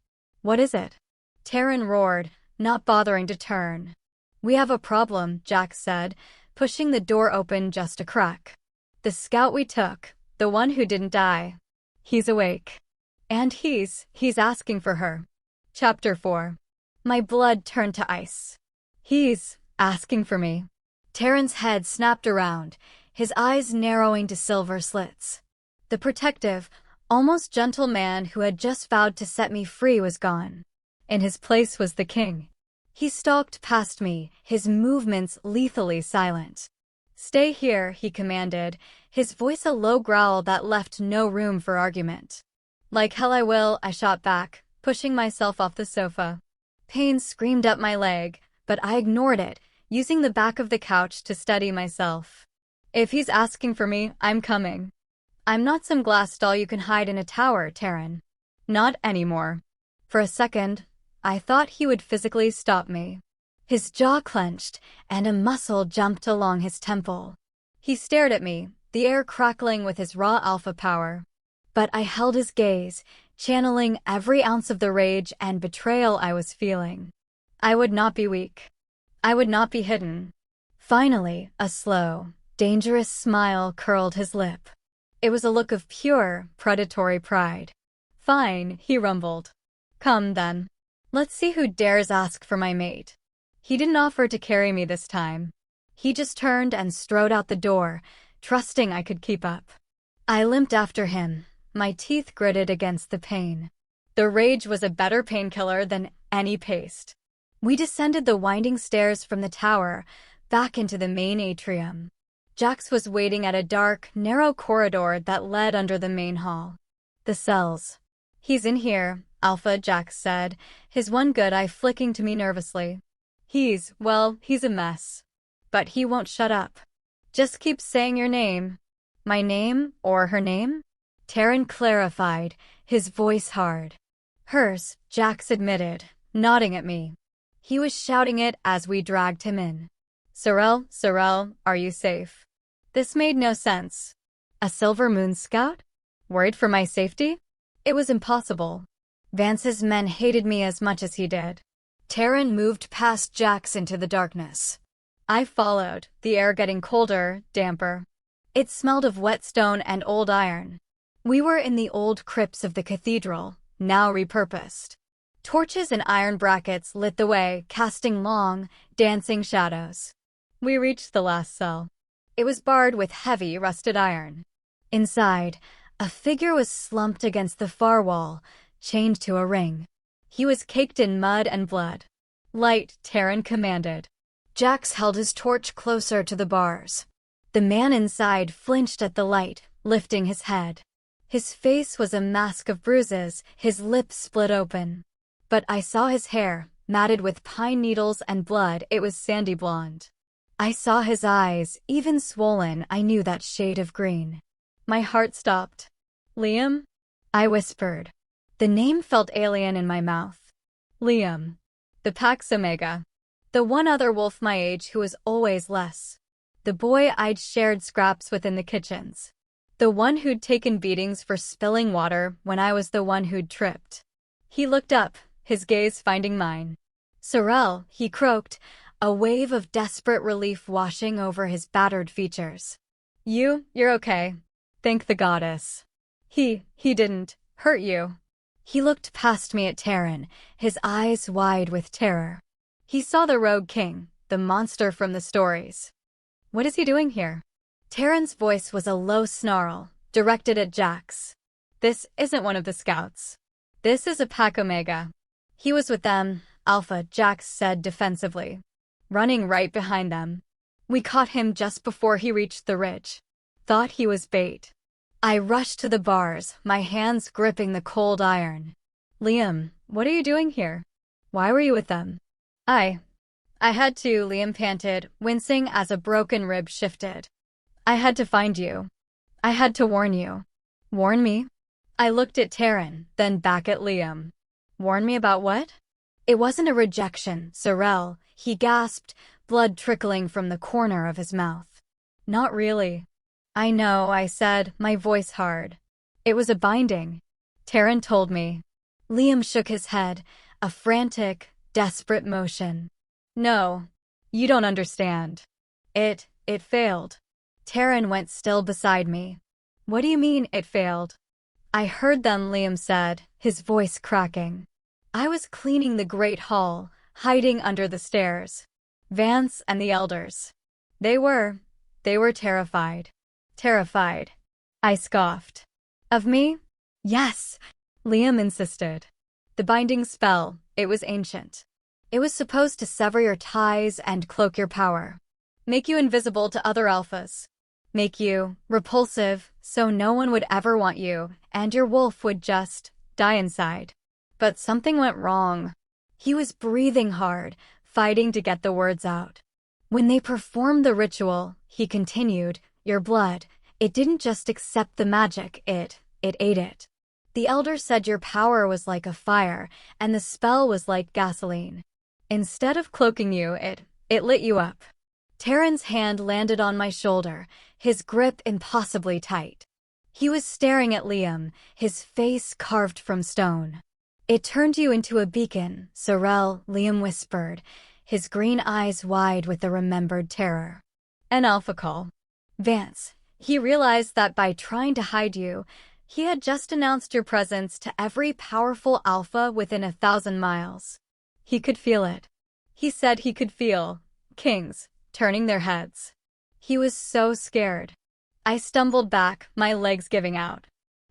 What is it? Taren roared, not bothering to turn. We have a problem, Jax said, pushing the door open just a crack. The scout we took, the one who didn't die. He's awake. And he's asking for her. Chapter 4. My blood turned to ice. He's asking for me. Taren's head snapped around, his eyes narrowing to silver slits. The protective, almost gentle man who had just vowed to set me free was gone. In his place was the king. He stalked past me, his movements lethally silent. Stay here, he commanded, his voice a low growl that left no room for argument. Like hell I will, I shot back, pushing myself off the sofa. Pain screamed up my leg, but I ignored it, using the back of the couch to steady myself. If he's asking for me, I'm coming. I'm not some glass doll you can hide in a tower, Taren. Not anymore. For a second, I thought he would physically stop me. His jaw clenched, and a muscle jumped along his temple. He stared at me, the air crackling with his raw alpha power. But I held his gaze, channeling every ounce of the rage and betrayal I was feeling. I would not be weak. I would not be hidden. Finally, a slow, dangerous smile curled his lip. It was a look of pure, predatory pride. "Fine," he rumbled. "Come, then. Let's see who dares ask for my mate." He didn't offer to carry me this time. He just turned and strode out the door, trusting I could keep up. I limped after him, my teeth gritted against the pain. The rage was a better painkiller than any paste. We descended the winding stairs from the tower, back into the main atrium. Jax was waiting at a dark, narrow corridor that led under the main hall. "The cells." "He's in here," Alpha, Jax said, his one good eye flicking to me nervously. He's a mess. But he won't shut up. Just keep saying your name." "My name, or her name?" Taren clarified, his voice hard. "Hers," Jax admitted, nodding at me. He was shouting it as we dragged him in. Sorelle, are you safe?" This made no sense. A Silver Moon scout? Worried for my safety? It was impossible. Vance's men hated me as much as he did. Taren moved past Jax into the darkness. I followed, the air getting colder, damper. It smelled of whetstone and old iron. We were in the old crypts of the cathedral, now repurposed. Torches and iron brackets lit the way, casting long, dancing shadows. We reached the last cell. It was barred with heavy, rusted iron. Inside, a figure was slumped against the far wall, chained to a ring. He was caked in mud and blood. "Light," Taren commanded. Jax held his torch closer to the bars. The man inside flinched at the light, lifting his head. His face was a mask of bruises, his lips split open. But I saw his hair, matted with pine needles and blood. It was sandy blonde. I saw his eyes, even swollen. I knew that shade of green. My heart stopped. "Liam?" I whispered. The name felt alien in my mouth. Liam. The Pax Omega. The one other wolf my age who was always less. The boy I'd shared scraps with in the kitchens. The one who'd taken beatings for spilling water when I was the one who'd tripped. He looked up, his gaze finding mine. "Sorelle," he croaked, a wave of desperate relief washing over his battered features. You're okay. Thank the goddess. He didn't hurt you." He looked past me at Taren, his eyes wide with terror. He saw the Rogue King, the monster from the stories. "What is he doing here?" Taren's voice was a low snarl, directed at Jax. "This isn't one of the scouts. This is a Pax Omega." "He was with them," Alpha, Jax said defensively. "Running right behind them. We caught him just before he reached the ridge. Thought he was bait." I rushed to the bars, my hands gripping the cold iron. "Liam, what are you doing here? Why were you with them?" I had to," Liam panted, wincing as a broken rib shifted. "I had to find you. I had to warn you." "Warn me?" I looked at Taren, then back at Liam. "Warn me about what?" "It wasn't a rejection, Sorelle," he gasped, blood trickling from the corner of his mouth. "Not really." "I know," I said, my voice hard. "It was a binding." Taren told me. Liam shook his head, a frantic, desperate motion. "No, you don't understand. It failed." Taren went still beside me. "What do you mean, it failed?" "I heard them," Liam said, his voice cracking. "I was cleaning the Great Hall, hiding under the stairs. Vance and the elders. They were terrified." "Terrified?" I scoffed. "Of me?" "Yes," Liam insisted. "The binding spell, it was ancient. It was supposed to sever your ties and cloak your power. Make you invisible to other alphas. Make you repulsive so no one would ever want you, and your wolf would just die inside. But something went wrong." He was breathing hard, fighting to get the words out. "When they performed the ritual," he continued, "your blood, it didn't just accept the magic, it ate it. The elder said your power was like a fire, and the spell was like gasoline. Instead of cloaking you, it lit you up." Taren's hand landed on my shoulder, his grip impossibly tight. He was staring at Liam, his face carved from stone. "It turned you into a beacon, Sorelle," Liam whispered, his green eyes wide with the remembered terror. "An alpha call." Vance, he realized that by trying to hide you, he had just announced your presence to every powerful alpha within 1,000 miles. He could feel it. He said he could feel kings turning their heads. He was so scared. I stumbled back, my legs giving out.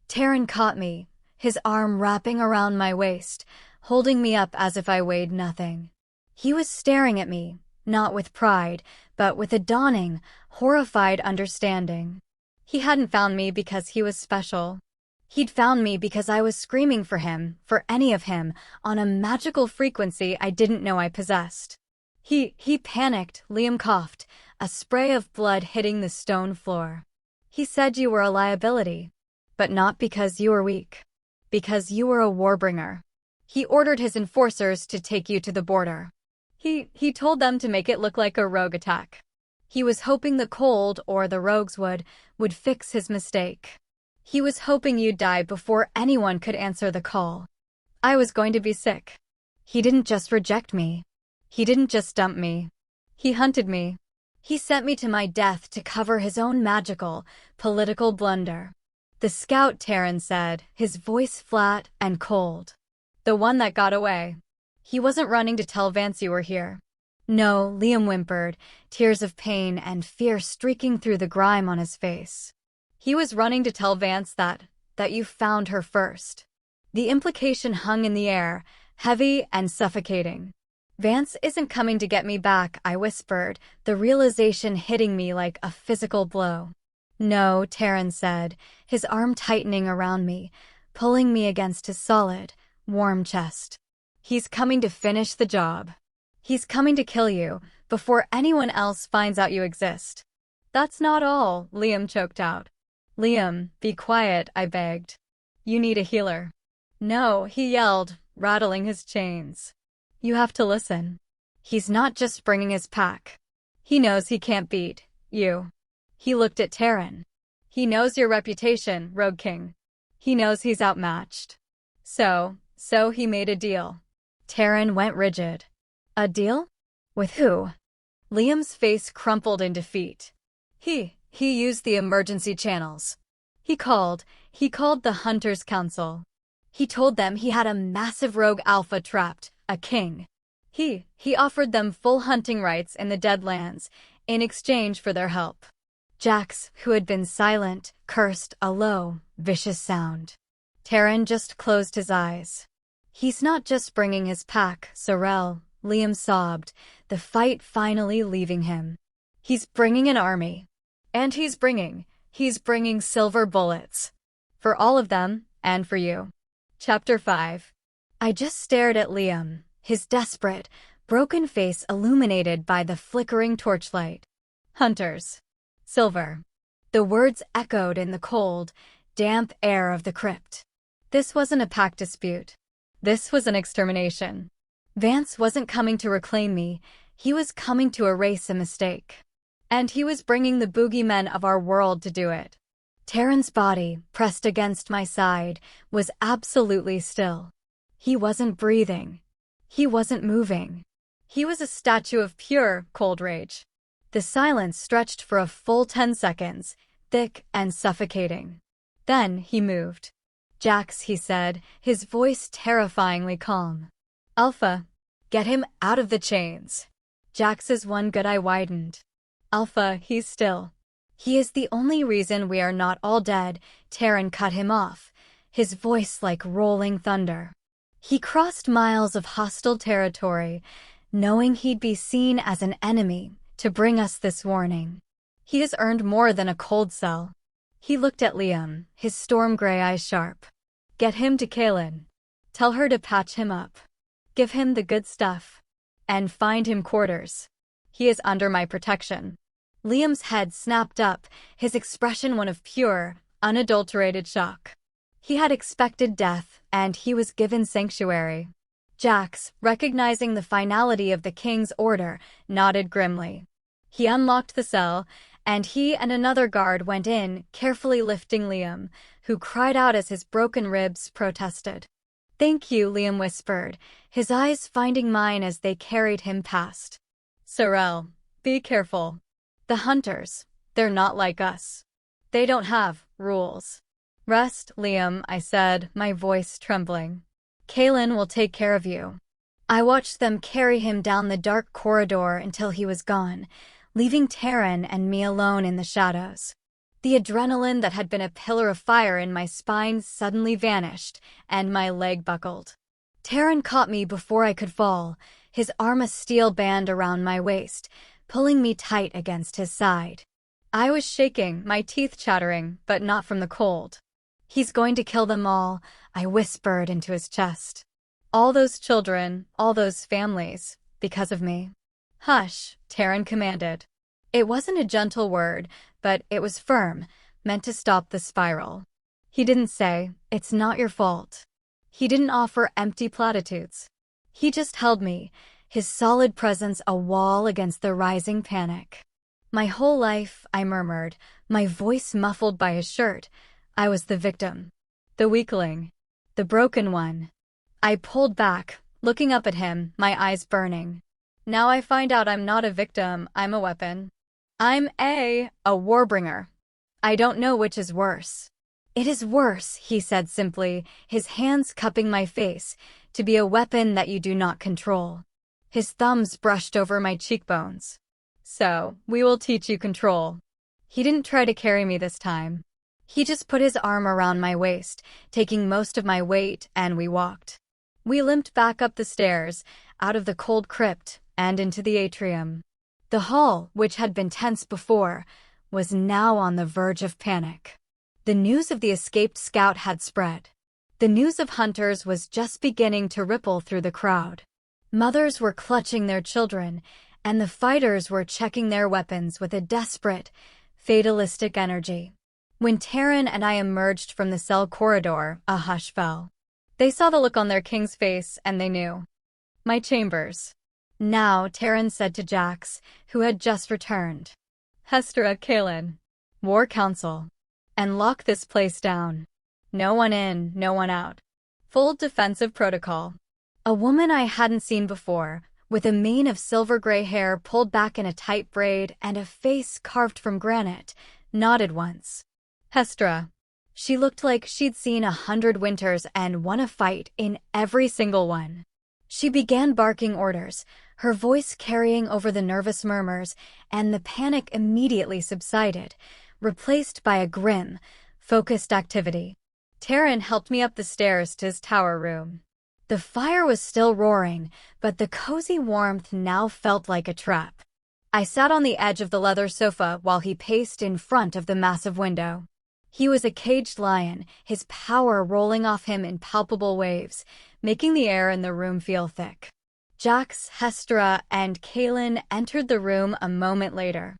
Taren caught me, his arm wrapping around my waist, holding me up as if I weighed nothing. He was staring at me, not with pride, but with a dawning, horrified understanding. He hadn't found me because he was special. He'd found me because I was screaming for him, for any of him, on a magical frequency I didn't know I possessed. He panicked, Liam coughed, a spray of blood hitting the stone floor. He said you were a liability, but not because you were weak. Because you were a warbringer. He ordered his enforcers to take you to the border. He told them to make it look like a rogue attack. He was hoping the cold, or the rogues would fix his mistake. He was hoping you'd die before anyone could answer the call. I was going to be sick. He didn't just reject me. He didn't just dump me. He hunted me. He sent me to my death to cover his own magical, political blunder. The scout, Taren said, his voice flat and cold. The one that got away. He wasn't running to tell Vance you were here. No, Liam whimpered, tears of pain and fear streaking through the grime on his face. He was running to tell Vance that you found her first. The implication hung in the air, heavy and suffocating. Vance isn't coming to get me back, I whispered, the realization hitting me like a physical blow. No, Taren said, his arm tightening around me, pulling me against his solid, warm chest. He's coming to finish the job. He's coming to kill you, before anyone else finds out you exist. That's not all, Liam choked out. Liam, be quiet, I begged. You need a healer. No, he yelled, rattling his chains. You have to listen. He's not just bringing his pack. He knows he can't beat you. He looked at Taren. He knows your reputation, Rogue King. He knows he's outmatched. So he made a deal. Taren went rigid. A deal? With who? Liam's face crumpled in defeat. He used the emergency channels. He called the Hunters' Council. He told them he had a massive rogue alpha trapped, a king. He offered them full hunting rights in the Deadlands in exchange for their help. Jax, who had been silent, cursed a low, vicious sound. Taren just closed his eyes. He's not just bringing his pack, Sorelle, Liam sobbed, the fight finally leaving him. He's bringing an army. And he's bringing silver bullets. For all of them, and for you. Chapter 5. I just stared at Liam, his desperate, broken face illuminated by the flickering torchlight. Hunters. Silver. The words echoed in the cold, damp air of the crypt. This wasn't a pact dispute. This was an extermination. Vance wasn't coming to reclaim me, he was coming to erase a mistake. And he was bringing the boogeymen of our world to do it. Taren's body, pressed against my side, was absolutely still. He wasn't breathing. He wasn't moving. He was a statue of pure, cold rage. The silence stretched for a full 10 seconds, thick and suffocating. Then he moved. Jax, he said, his voice terrifyingly calm. Alpha, get him out of the chains. Jax's one good eye widened. Alpha, he's still. He is the only reason we are not all dead. Taren cut him off, his voice like rolling thunder. He crossed miles of hostile territory, knowing he'd be seen as an enemy, to bring us this warning. He has earned more than a cold cell. He looked at Liam, his storm gray eyes sharp. Get him to Kaelin. Tell her to patch him up. Give him the good stuff. And find him quarters. He is under my protection. Liam's head snapped up, his expression one of pure, unadulterated shock. He had expected death, and he was given sanctuary. Jax, recognizing the finality of the king's order, nodded grimly. He unlocked the cell, and he and another guard went in, carefully lifting Liam, who cried out as his broken ribs protested. Thank you, Liam whispered, his eyes finding mine as they carried him past. Sorelle, be careful. The hunters, They're not like us. They don't have rules. Rest, Liam, I said, my voice trembling. Kaelin will take care of you. I watched them carry him down the dark corridor until he was gone, leaving Taren and me alone in the shadows. The adrenaline that had been a pillar of fire in my spine suddenly vanished, and my leg buckled. Taren caught me before I could fall, his arm a steel band around my waist, pulling me tight against his side. I was shaking, my teeth chattering, but not from the cold. He's going to kill them all, I whispered into his chest. All those children, all those families, because of me. Hush, Taren commanded. It wasn't a gentle word, but it was firm, meant to stop the spiral. He didn't say, "It's not your fault." He didn't offer empty platitudes. He just held me, his solid presence a wall against the rising panic. My whole life, I murmured, my voice muffled by his shirt, I was the victim. The weakling. The broken one. I pulled back, looking up at him, my eyes burning. Now I find out I'm not a victim, I'm a weapon. I'm a warbringer. I don't know which is worse. It is worse, he said simply, his hands cupping my face, to be a weapon that you do not control. His thumbs brushed over my cheekbones. So, we will teach you control. He didn't try to carry me this time. He just put his arm around my waist, taking most of my weight, and we walked. We limped back up the stairs, out of the cold crypt, and into the atrium. The hall, which had been tense before, was now on the verge of panic. The news of the escaped scout had spread. The news of hunters was just beginning to ripple through the crowd. Mothers were clutching their children, and the fighters were checking their weapons with a desperate, fatalistic energy. When Taren and I emerged from the cell corridor, a hush fell. They saw the look on their king's face, and they knew. My chambers. Now, Taren said to Jax, who had just returned. Hestra, Kaelin. War Council. And lock this place down. No one in, no one out. Full defensive protocol. A woman I hadn't seen before, with a mane of silver-gray hair pulled back in a tight braid and a face carved from granite, nodded once. Hestra. She looked like she'd seen 100 winters and won a fight in every single one. She began barking orders, her voice carrying over the nervous murmurs, and the panic immediately subsided, replaced by a grim, focused activity. Taren helped me up the stairs to his tower room. The fire was still roaring, but the cozy warmth now felt like a trap. I sat on the edge of the leather sofa while he paced in front of the massive window. He was a caged lion, his power rolling off him in palpable waves, making the air in the room feel thick. Jax, Hestra, and Kaelin entered the room a moment later.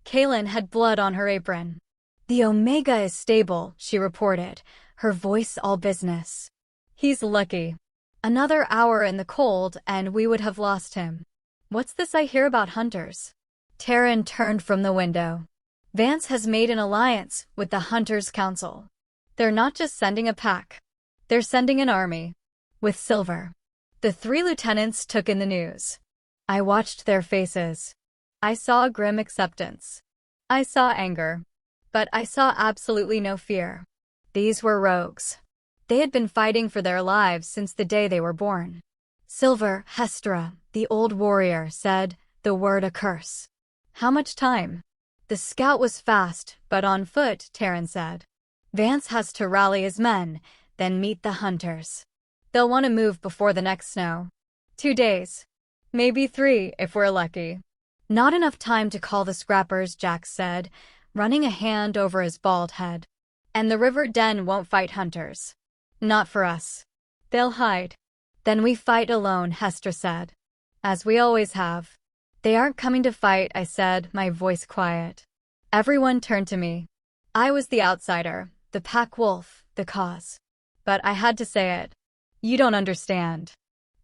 Kaelin had blood on her apron. The Omega is stable, she reported, her voice all business. He's lucky. Another hour in the cold and we would have lost him. What's this I hear about hunters? Taren turned from the window. Vance has made an alliance with the Hunters' Council. They're not just sending a pack. They're sending an army. With silver. The 3 lieutenants took in the news. I watched their faces. I saw grim acceptance. I saw anger. But I saw absolutely no fear. These were rogues. They had been fighting for their lives since the day they were born. Silver, Hestra, the old warrior, said, the word a curse. How much time? The scout was fast, but on foot, Taren said. Vance has to rally his men, then meet the hunters. They'll want to move before the next snow. 2 days. Maybe 3, if we're lucky. Not enough time to call the scrappers, Jax said, running a hand over his bald head. And the river den won't fight hunters. Not for us. They'll hide. Then we fight alone, Hestra said. As we always have. They aren't coming to fight, I said, my voice quiet. Everyone turned to me. I was the outsider, the pack wolf, the cause. But I had to say it. You don't understand.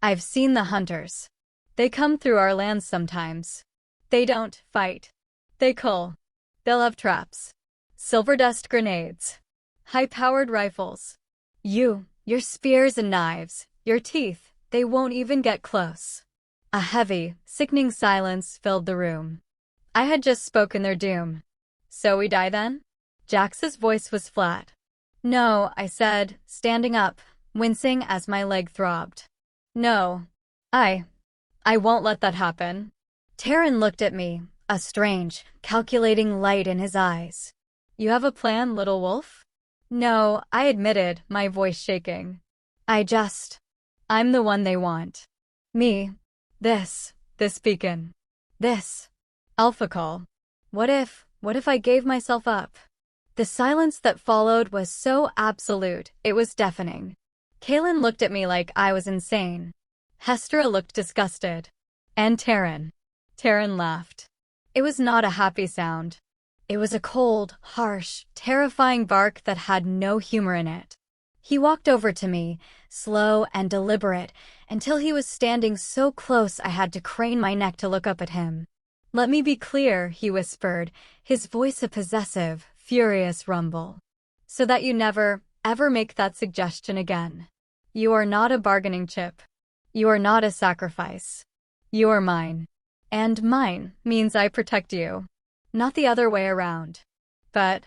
I've seen the hunters. They come through our lands sometimes. They don't fight. They cull. They'll have traps. Silver dust grenades. High-powered rifles. Your spears and knives, your teeth, they won't even get close. A heavy, sickening silence filled the room. I had just spoken their doom. So we die then? Jax's voice was flat. No, I said, standing up, wincing as my leg throbbed. No. I won't let that happen. Taren looked at me, a strange, calculating light in his eyes. You have a plan, little wolf? No, I admitted, my voice shaking. I'm the one they want. Me. This beacon. This alpha call. What if I gave myself up? The silence that followed was so absolute, it was deafening. Kaelin looked at me like I was insane. Hestra looked disgusted. And Taren. Taren laughed. It was not a happy sound. It was a cold, harsh, terrifying bark that had no humor in it. He walked over to me, slow and deliberate, until he was standing so close I had to crane my neck to look up at him. Let me be clear, he whispered, his voice a possessive, furious rumble. So that you never, ever make that suggestion again. You are not a bargaining chip. You are not a sacrifice. You are mine. And mine means I protect you. Not the other way around. But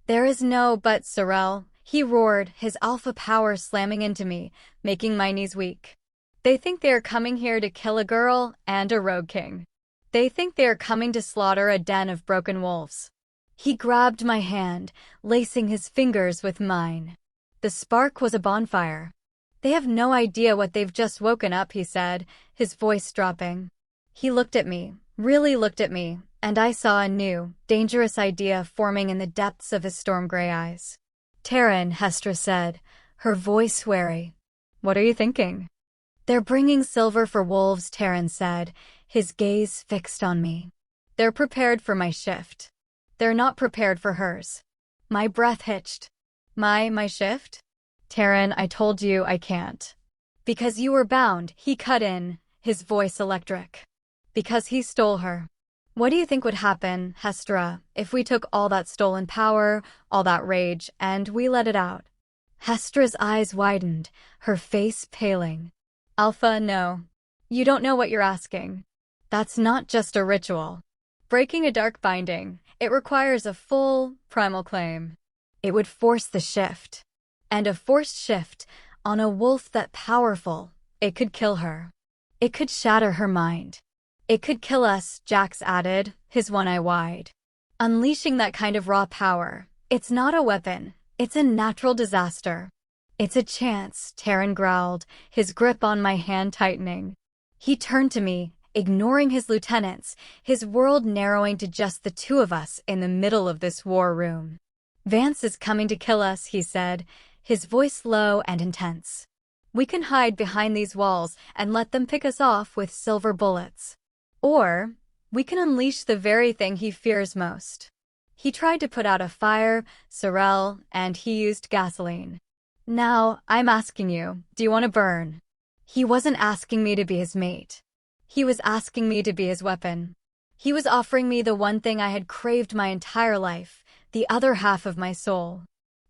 there is no but, Sorelle, he roared, his alpha power slamming into me, making my knees weak. They think they are coming here to kill a girl and a rogue king. They think they are coming to slaughter a den of broken wolves. He grabbed my hand, lacing his fingers with mine. The spark was a bonfire. They have no idea what they've just woken up, he said, his voice dropping. He looked at me, really looked at me, and I saw a new, dangerous idea forming in the depths of his storm-gray eyes. Taren, Hestra said, her voice wary. What are you thinking? They're bringing silver for wolves, Taren said, his gaze fixed on me. They're prepared for my shift. They're not prepared for hers. My breath hitched. My shift? Taren, I told you I can't. Because you were bound, he cut in, his voice electric. Because he stole her. What do you think would happen, Hestra, if we took all that stolen power, all that rage, and we let it out? Hestra's eyes widened, her face paling. Alpha, no. You don't know what you're asking. That's not just a ritual. Breaking a dark binding, it requires a full, primal claim. It would force the shift. And a forced shift on a wolf that powerful, it could kill her. It could shatter her mind. It could kill us, Jax added, his one eye wide. Unleashing that kind of raw power, it's not a weapon, it's a natural disaster. It's a chance, Taren growled, his grip on my hand tightening. He turned to me, ignoring his lieutenants, his world narrowing to just the two of us in the middle of this war room. Vance is coming to kill us, he said, his voice low and intense. We can hide behind these walls and let them pick us off with silver bullets. Or, we can unleash the very thing he fears most. He tried to put out a fire, Sorelle, and he used gasoline. Now, I'm asking you, do you want to burn? He wasn't asking me to be his mate. He was asking me to be his weapon. He was offering me the one thing I had craved my entire life, the other half of my soul.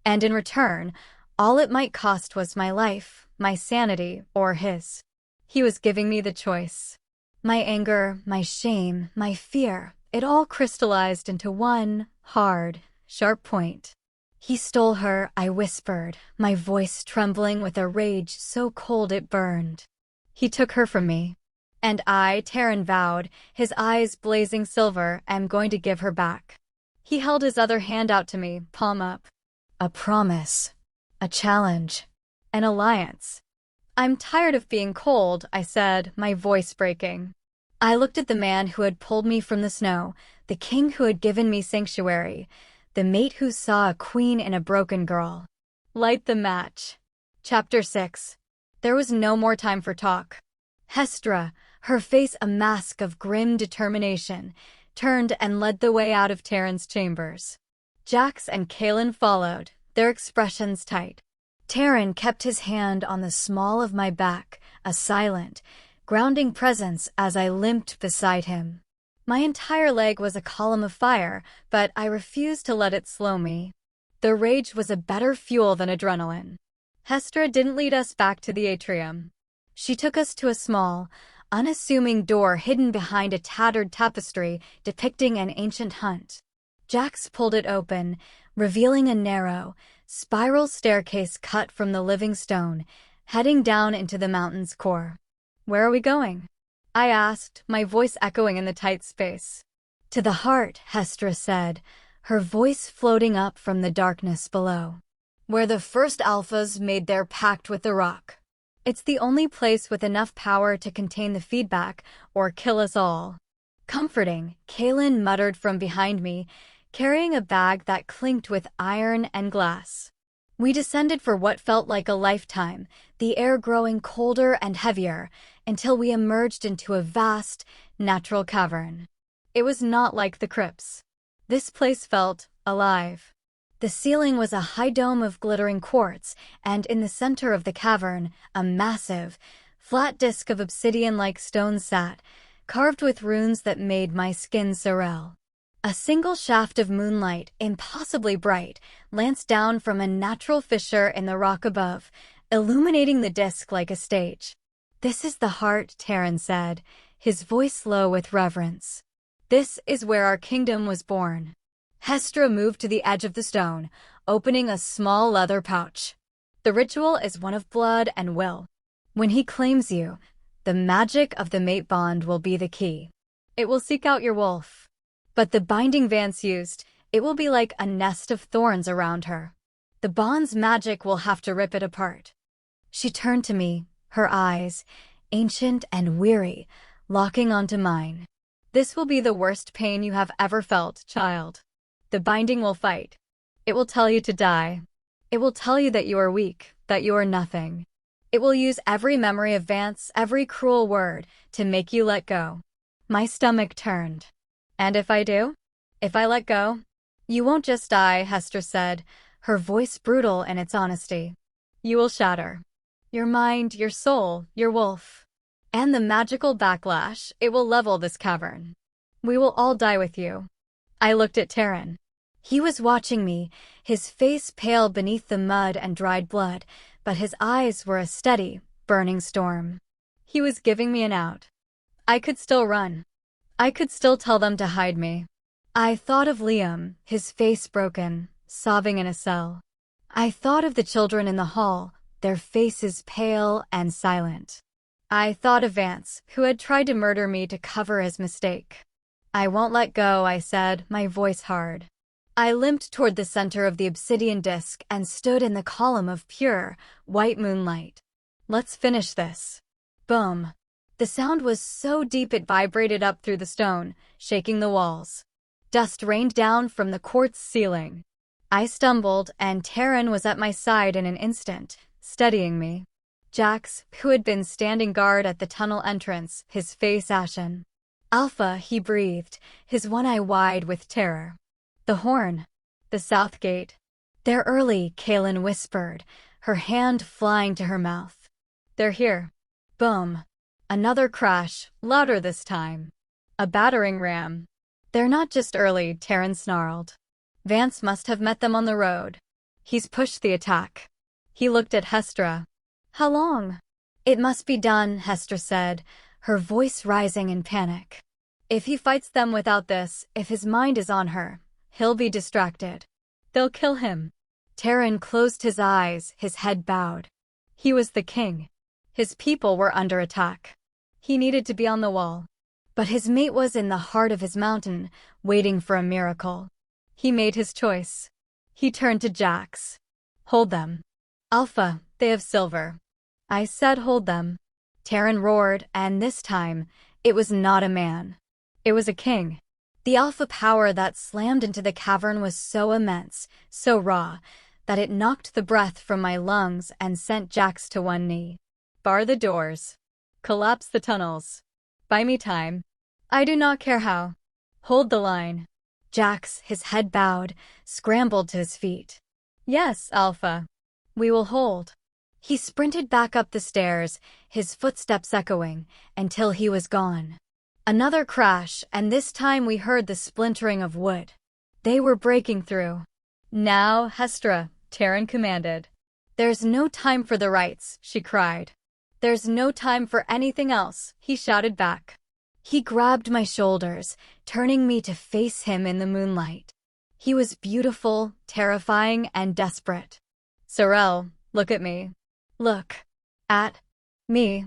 And in return, all it might cost was my life, my sanity, or his. He was giving me the choice. My anger, my shame, my fear, it all crystallized into one hard, sharp point. He stole her, I whispered, my voice trembling with a rage so cold it burned. He took her from me. And I, Taren vowed, his eyes blazing silver, am going to give her back. He held his other hand out to me, palm up. A promise. A challenge. An alliance. I'm tired of being cold, I said, my voice breaking. I looked at the man who had pulled me from the snow, the king who had given me sanctuary, the mate who saw a queen in a broken girl. Light the match. Chapter 6. There was no more time for talk. Hestra, her face a mask of grim determination, turned and led the way out of Taren's chambers. Jax and Kaelin followed, their expressions tight. Taren kept his hand on the small of my back, a silent, grounding presence as I limped beside him. My entire leg was a column of fire, but I refused to let it slow me. The rage was a better fuel than adrenaline. Hestra didn't lead us back to the atrium. She took us to a small, unassuming door hidden behind a tattered tapestry depicting an ancient hunt. Jax pulled it open, revealing a narrow, spiral staircase cut from the living stone, heading down into the mountain's core. "Where are we going?" I asked, my voice echoing in the tight space. "To the heart," Hestra said, her voice floating up from the darkness below. "Where the first alphas made their pact with the rock. It's the only place with enough power to contain the feedback or kill us all." "Comforting," Kaelin muttered from behind me, carrying a bag that clinked with iron and glass. We descended for what felt like a lifetime, the air growing colder and heavier, until we emerged into a vast, natural cavern. It was not like the crypts. This place felt alive. The ceiling was a high dome of glittering quartz, and in the center of the cavern, a massive, flat disk of obsidian-like stone sat, carved with runes that made my skin Sorelle. A single shaft of moonlight, impossibly bright, lanced down from a natural fissure in the rock above, illuminating the disk like a stage. "This is the heart," Taren said, his voice low with reverence. "This is where our kingdom was born." Hestra moved to the edge of the stone, opening a small leather pouch. "The ritual is one of blood and will. When he claims you, the magic of the mate bond will be the key. It will seek out your wolf. But the binding Vance used, it will be like a nest of thorns around her. The bond's magic will have to rip it apart." She turned to me, her eyes, ancient and weary, locking onto mine. "This will be the worst pain you have ever felt, child. The binding will fight. It will tell you to die. It will tell you that you are weak, that you are nothing. It will use every memory of Vance, every cruel word, to make you let go." My stomach turned. "And if I do? If I let go?" "You won't just die," Hestra said, her voice brutal in its honesty. "You will shatter. Your mind, your soul, your wolf. And the magical backlash, it will level this cavern. We will all die with you." I looked at Taren. He was watching me, his face pale beneath the mud and dried blood, but his eyes were a steady, burning storm. He was giving me an out. I could still run. I could still tell them to hide me. I thought of Liam, his face broken, sobbing in a cell. I thought of the children in the hall, their faces pale and silent. I thought of Vance, who had tried to murder me to cover his mistake. "I won't let go," I said, my voice hard. I limped toward the center of the obsidian disk and stood in the column of pure, white moonlight. "Let's finish this." Boom. The sound was so deep it vibrated up through the stone, shaking the walls. Dust rained down from the quartz ceiling. I stumbled, and Taren was at my side in an instant, steadying me. Jax, who had been standing guard at the tunnel entrance, his face ashen. "Alpha," he breathed, his one eye wide with terror. "The horn. The south gate." "They're early," Kaelin whispered, her hand flying to her mouth. "They're here." Boom. Another crash, louder this time. A battering ram. "They're not just early," Taren snarled. "Vance must have met them on the road. He's pushed the attack." He looked at Hestra. "How long?" "It must be done," Hestra said, her voice rising in panic. "If he fights them without this, if his mind is on her, he'll be distracted. They'll kill him." Taren closed his eyes, his head bowed. He was the king. His people were under attack. He needed to be on the wall. But his mate was in the heart of his mountain, waiting for a miracle. He made his choice. He turned to Jax. "Hold them. Alpha, they have silver." I said hold them. Taren roared, and this time, it was not a man. It was a king. The alpha power that slammed into the cavern was so immense, so raw, that it knocked the breath from my lungs and sent Jax to one knee. "Bar the doors. Collapse the tunnels. Buy me time. I do not care how. Hold the line." Jax, his head bowed, scrambled to his feet. "Yes, Alpha. We will hold." He sprinted back up the stairs, his footsteps echoing, until he was gone. Another crash, and this time we heard the splintering of wood. They were breaking through. "Now, Hestra," Taren commanded. "There's no time for the rites," she cried. "There's no time for anything else," he shouted back. He grabbed my shoulders, turning me to face him in the moonlight. He was beautiful, terrifying, and desperate. "Sorelle, look at me. Look. At. Me."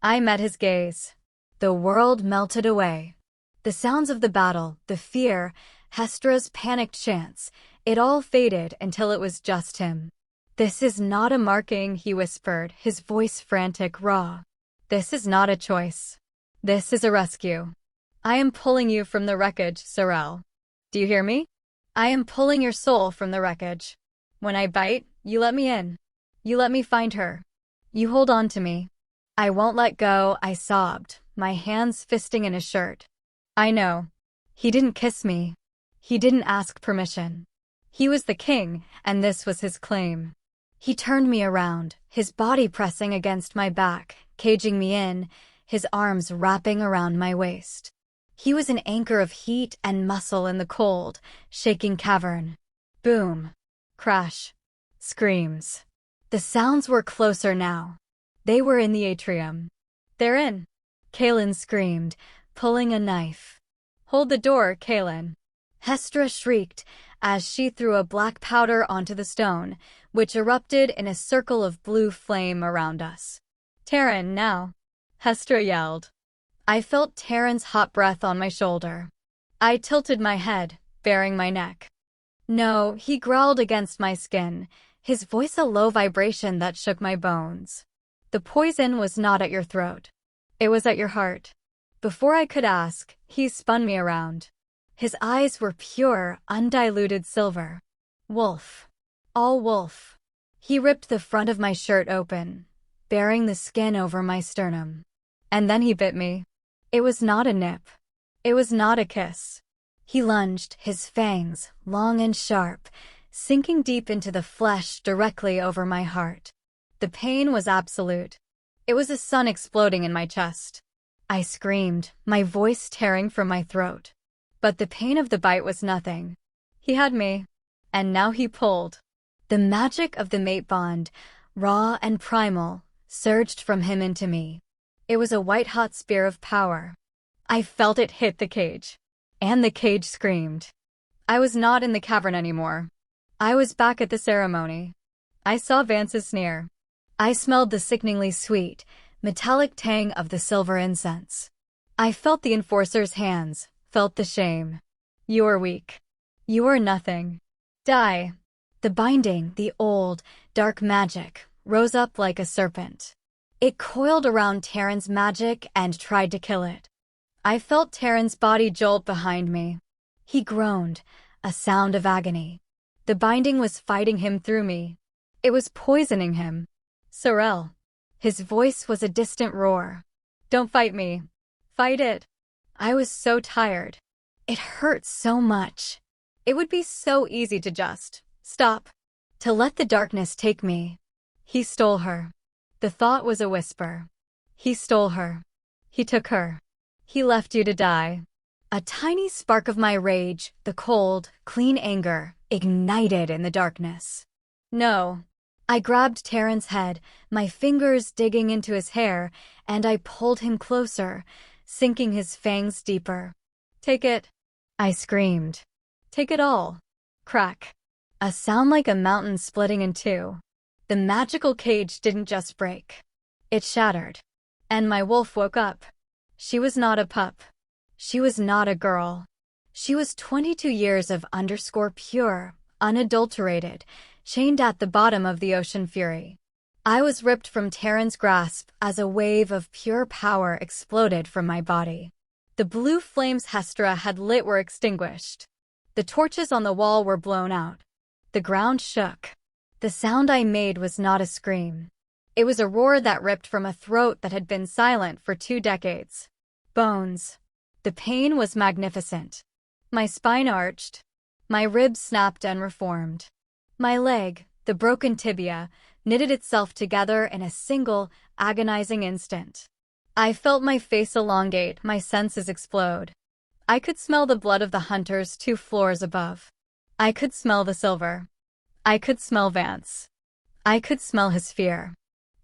I met his gaze. The world melted away. The sounds of the battle, the fear, Hestra's panicked chants, it all faded until it was just him. "This is not a marking," he whispered, his voice frantic, raw. "This is not a choice. This is a rescue. I am pulling you from the wreckage, Sorelle. Do you hear me? I am pulling your soul from the wreckage. When I bite, you let me in. You let me find her. You hold on to me." "I won't let go," I sobbed, my hands fisting in his shirt. "I know. He didn't kiss me. He didn't ask permission. He was the king, and this was his claim." He turned me around, his body pressing against my back, caging me in, his arms wrapping around my waist. He was an anchor of heat and muscle in the cold, shaking cavern. Boom. Crash. Screams. The sounds were closer now. They were in the atrium. "They're in," Kaelin screamed, pulling a knife. "Hold the door, Kaelin." Hestra shrieked as she threw a black powder onto the stone, which erupted in a circle of blue flame around us. "Taren, now," Hestra yelled. I felt Taren's hot breath on my shoulder. I tilted my head, baring my neck. "No," he growled against my skin, his voice a low vibration that shook my bones. "The poison was not at your throat. It was at your heart." Before I could ask, he spun me around. His eyes were pure, undiluted silver. Wolf. All wolf. He ripped the front of my shirt open, baring the skin over my sternum. And then he bit me. It was not a nip. It was not a kiss. He lunged, his fangs, long and sharp, sinking deep into the flesh directly over my heart. The pain was absolute. It was a sun exploding in my chest. I screamed, my voice tearing from my throat. But the pain of the bite was nothing. He had me. And now he pulled. The magic of the mate bond, raw and primal, surged from him into me. It was a white-hot spear of power. I felt it hit the cage. And the cage screamed. I was not in the cavern anymore. I was back at the ceremony. I saw Vance's sneer. I smelled the sickeningly sweet, metallic tang of the silver incense. I felt the enforcer's hands, felt the shame. "You are weak. You are nothing. Die." The binding, the old, dark magic, rose up like a serpent. It coiled around Taren's magic and tried to kill it. I felt Taren's body jolt behind me. He groaned, a sound of agony. The binding was fighting him through me. It was poisoning him. "Sorelle." His voice was a distant roar. "Don't fight me. Fight it." I was so tired. It hurt so much. It would be so easy to just stop. To let the darkness take me. He stole her. The thought was a whisper. He stole her. He took her. He left you to die. A tiny spark of my rage, the cold, clean anger, ignited in the darkness. "No." I grabbed Taren's head, my fingers digging into his hair, and I pulled him closer, sinking his fangs deeper. "Take it," I screamed. "Take it all." Crack. A sound like a mountain splitting in two. The magical cage didn't just break. It shattered. And my wolf woke up. She was not a pup. She was not a girl. She was 22 years of pure, unadulterated, chained at the bottom of the ocean fury. I was ripped from Taren's grasp as a wave of pure power exploded from my body. The blue flames Hestra had lit were extinguished. The torches on the wall were blown out. The ground shook. The sound I made was not a scream. It was a roar that ripped from a throat that had been silent for 2 decades. Bones. The pain was magnificent. My spine arched. My ribs snapped and reformed. My leg, the broken tibia, knitted itself together in a single, agonizing instant. I felt my face elongate, my senses explode. I could smell the blood of the hunters 2 floors above. I could smell the silver. I could smell Vance. I could smell his fear.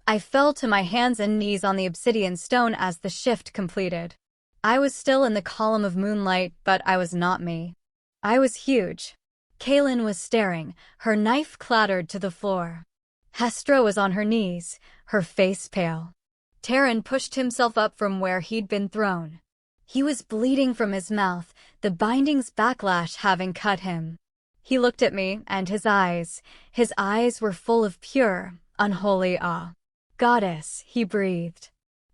I fell to my hands and knees on the obsidian stone as the shift completed. I was still in the column of moonlight, but I was not me. I was huge. Kaylin was staring, her knife clattered to the floor. Hestra was on her knees, her face pale. Taren pushed himself up from where he'd been thrown. He was bleeding from his mouth, the binding's backlash having cut him. He looked at me, and his eyes were full of pure, unholy awe. "Goddess," he breathed.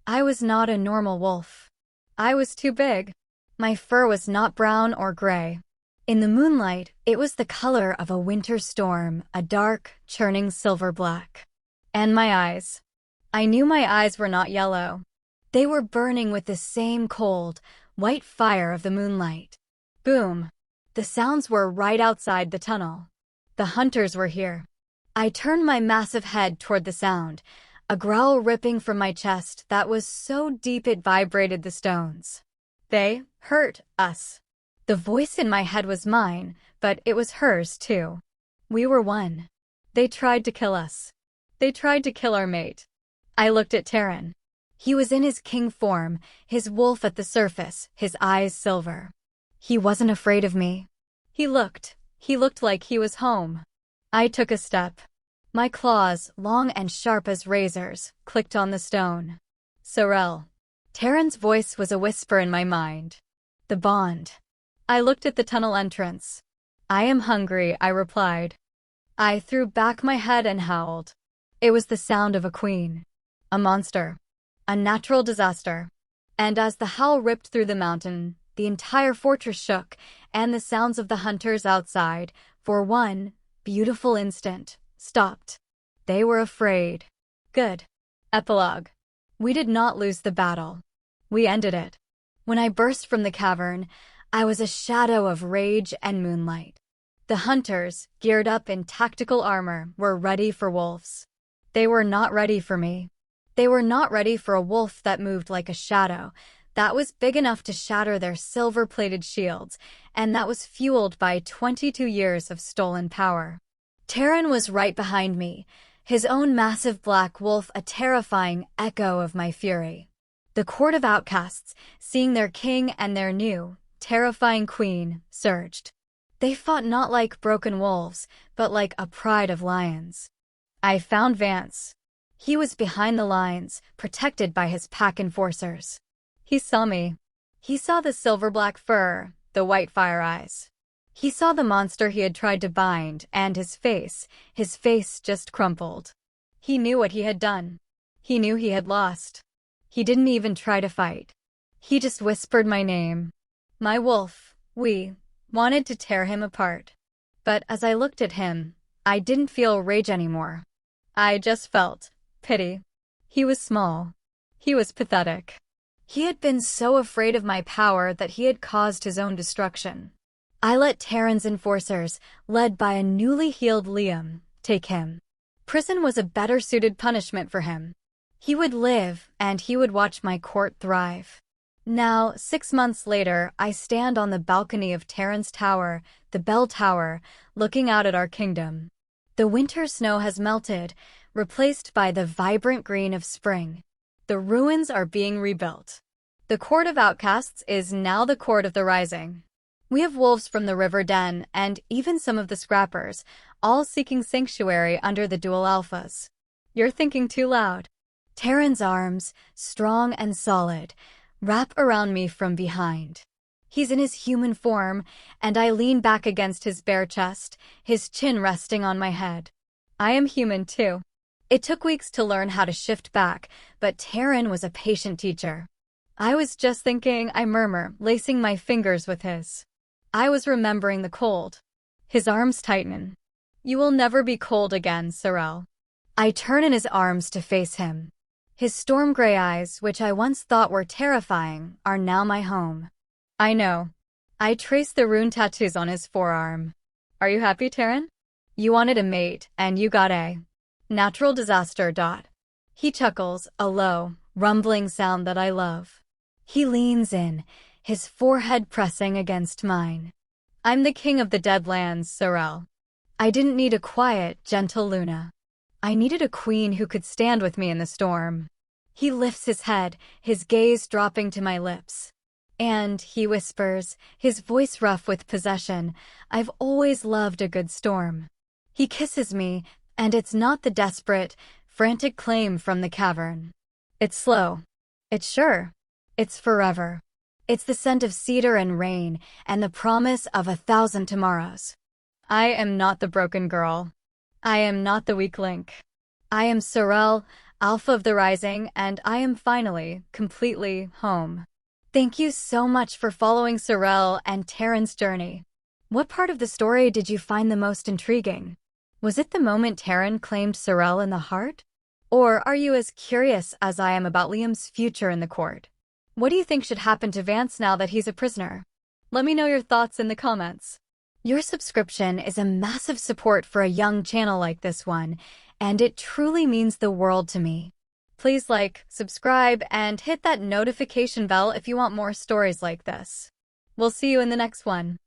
I was not a normal wolf. I was too big. My fur was not brown or gray. In the moonlight, it was the color of a winter storm, a dark, churning silver black. And my eyes. I knew my eyes were not yellow. They were burning with the same cold, white fire of the moonlight. Boom. The sounds were right outside the tunnel. The hunters were here. I turned my massive head toward the sound, a growl ripping from my chest that was so deep it vibrated the stones. "They hurt us." The voice in my head was mine, but it was hers too. We were one. They tried to kill us. They tried to kill our mate. I looked at Taren. He was in his king form, his wolf at the surface, his eyes silver. He wasn't afraid of me. He looked like he was home. I took a step. My claws, long and sharp as razors, clicked on the stone. "Sorelle." Taren's voice was a whisper in my mind. The bond. I looked at the tunnel entrance. "I am hungry," I replied. I threw back my head and howled. It was the sound of a queen. A monster. A natural disaster. And as the howl ripped through the mountain, the entire fortress shook, and the sounds of the hunters outside, for one beautiful instant, stopped. They were afraid. Good. Epilogue. We did not lose the battle. We ended it. When I burst from the cavern, I was a shadow of rage and moonlight. The hunters, geared up in tactical armor, were ready for wolves. They were not ready for me. They were not ready for a wolf that moved like a shadow, that was big enough to shatter their silver-plated shields, and that was fueled by 22 years of stolen power. Taren was right behind me, his own massive black wolf a terrifying echo of my fury. The court of outcasts, seeing their king and their new, terrifying queen, surged. They fought not like broken wolves, but like a pride of lions. I found Vance. He was behind the lines, protected by his pack enforcers. He saw me. He saw the silver-black fur, the white fire eyes. He saw the monster he had tried to bind, and his face just crumpled. He knew what he had done. He knew he had lost. He didn't even try to fight. He just whispered my name. My wolf. We wanted to tear him apart. But as I looked at him, I didn't feel rage anymore. I just felt pity. He was small. He was pathetic. He had been so afraid of my power that he had caused his own destruction. I let Taren's enforcers, led by a newly healed Liam, take him. Prison was a better-suited punishment for him. He would live, and he would watch my court thrive. Now, 6 months later, I stand on the balcony of Taren's tower, the bell tower, looking out at our kingdom. The winter snow has melted, replaced by the vibrant green of spring. The ruins are being rebuilt. The court of outcasts is now the court of the rising. We have wolves from the river den, and even some of the scrappers, all seeking sanctuary under the dual alphas. You're thinking too loud. Taren's arms, strong and solid, wrap around me from behind. He's in his human form, and I lean back against his bare chest, his chin resting on my head. I am human too. It took weeks to learn how to shift back, but Taren was a patient teacher. I was just thinking, I murmur, lacing my fingers with his. I was remembering the cold. His arms tighten. You will never be cold again, Sorelle. I turn in his arms to face him. His storm gray eyes, which I once thought were terrifying, are now my home. I know. I trace the rune tattoos on his forearm. Are you happy, Taren? You wanted a mate, and you got a natural disaster. He chuckles, a low, rumbling sound that I love. He leans in, his forehead pressing against mine. I'm the king of the dead lands, Sorelle. I didn't need a quiet, gentle Luna. I needed a queen who could stand with me in the storm. He lifts his head, his gaze dropping to my lips. And he whispers, his voice rough with possession, "I've always loved a good storm." He kisses me, and it's not the desperate, frantic claim from the cavern. It's slow. It's sure. It's forever. It's the scent of cedar and rain, and the promise of 1,000 tomorrows. I am not the broken girl. I am not the weak link. I am Sorelle, Alpha of the Rising, and I am finally, completely home. Thank you so much for following Sorelle and Taren's journey. What part of the story did you find the most intriguing? Was it the moment Taren claimed Sorelle in the heart? Or are you as curious as I am about Liam's future in the court? What do you think should happen to Vance now that he's a prisoner? Let me know your thoughts in the comments. Your subscription is a massive support for a young channel like this one, and it truly means the world to me. Please like, subscribe, and hit that notification bell if you want more stories like this. We'll see you in the next one.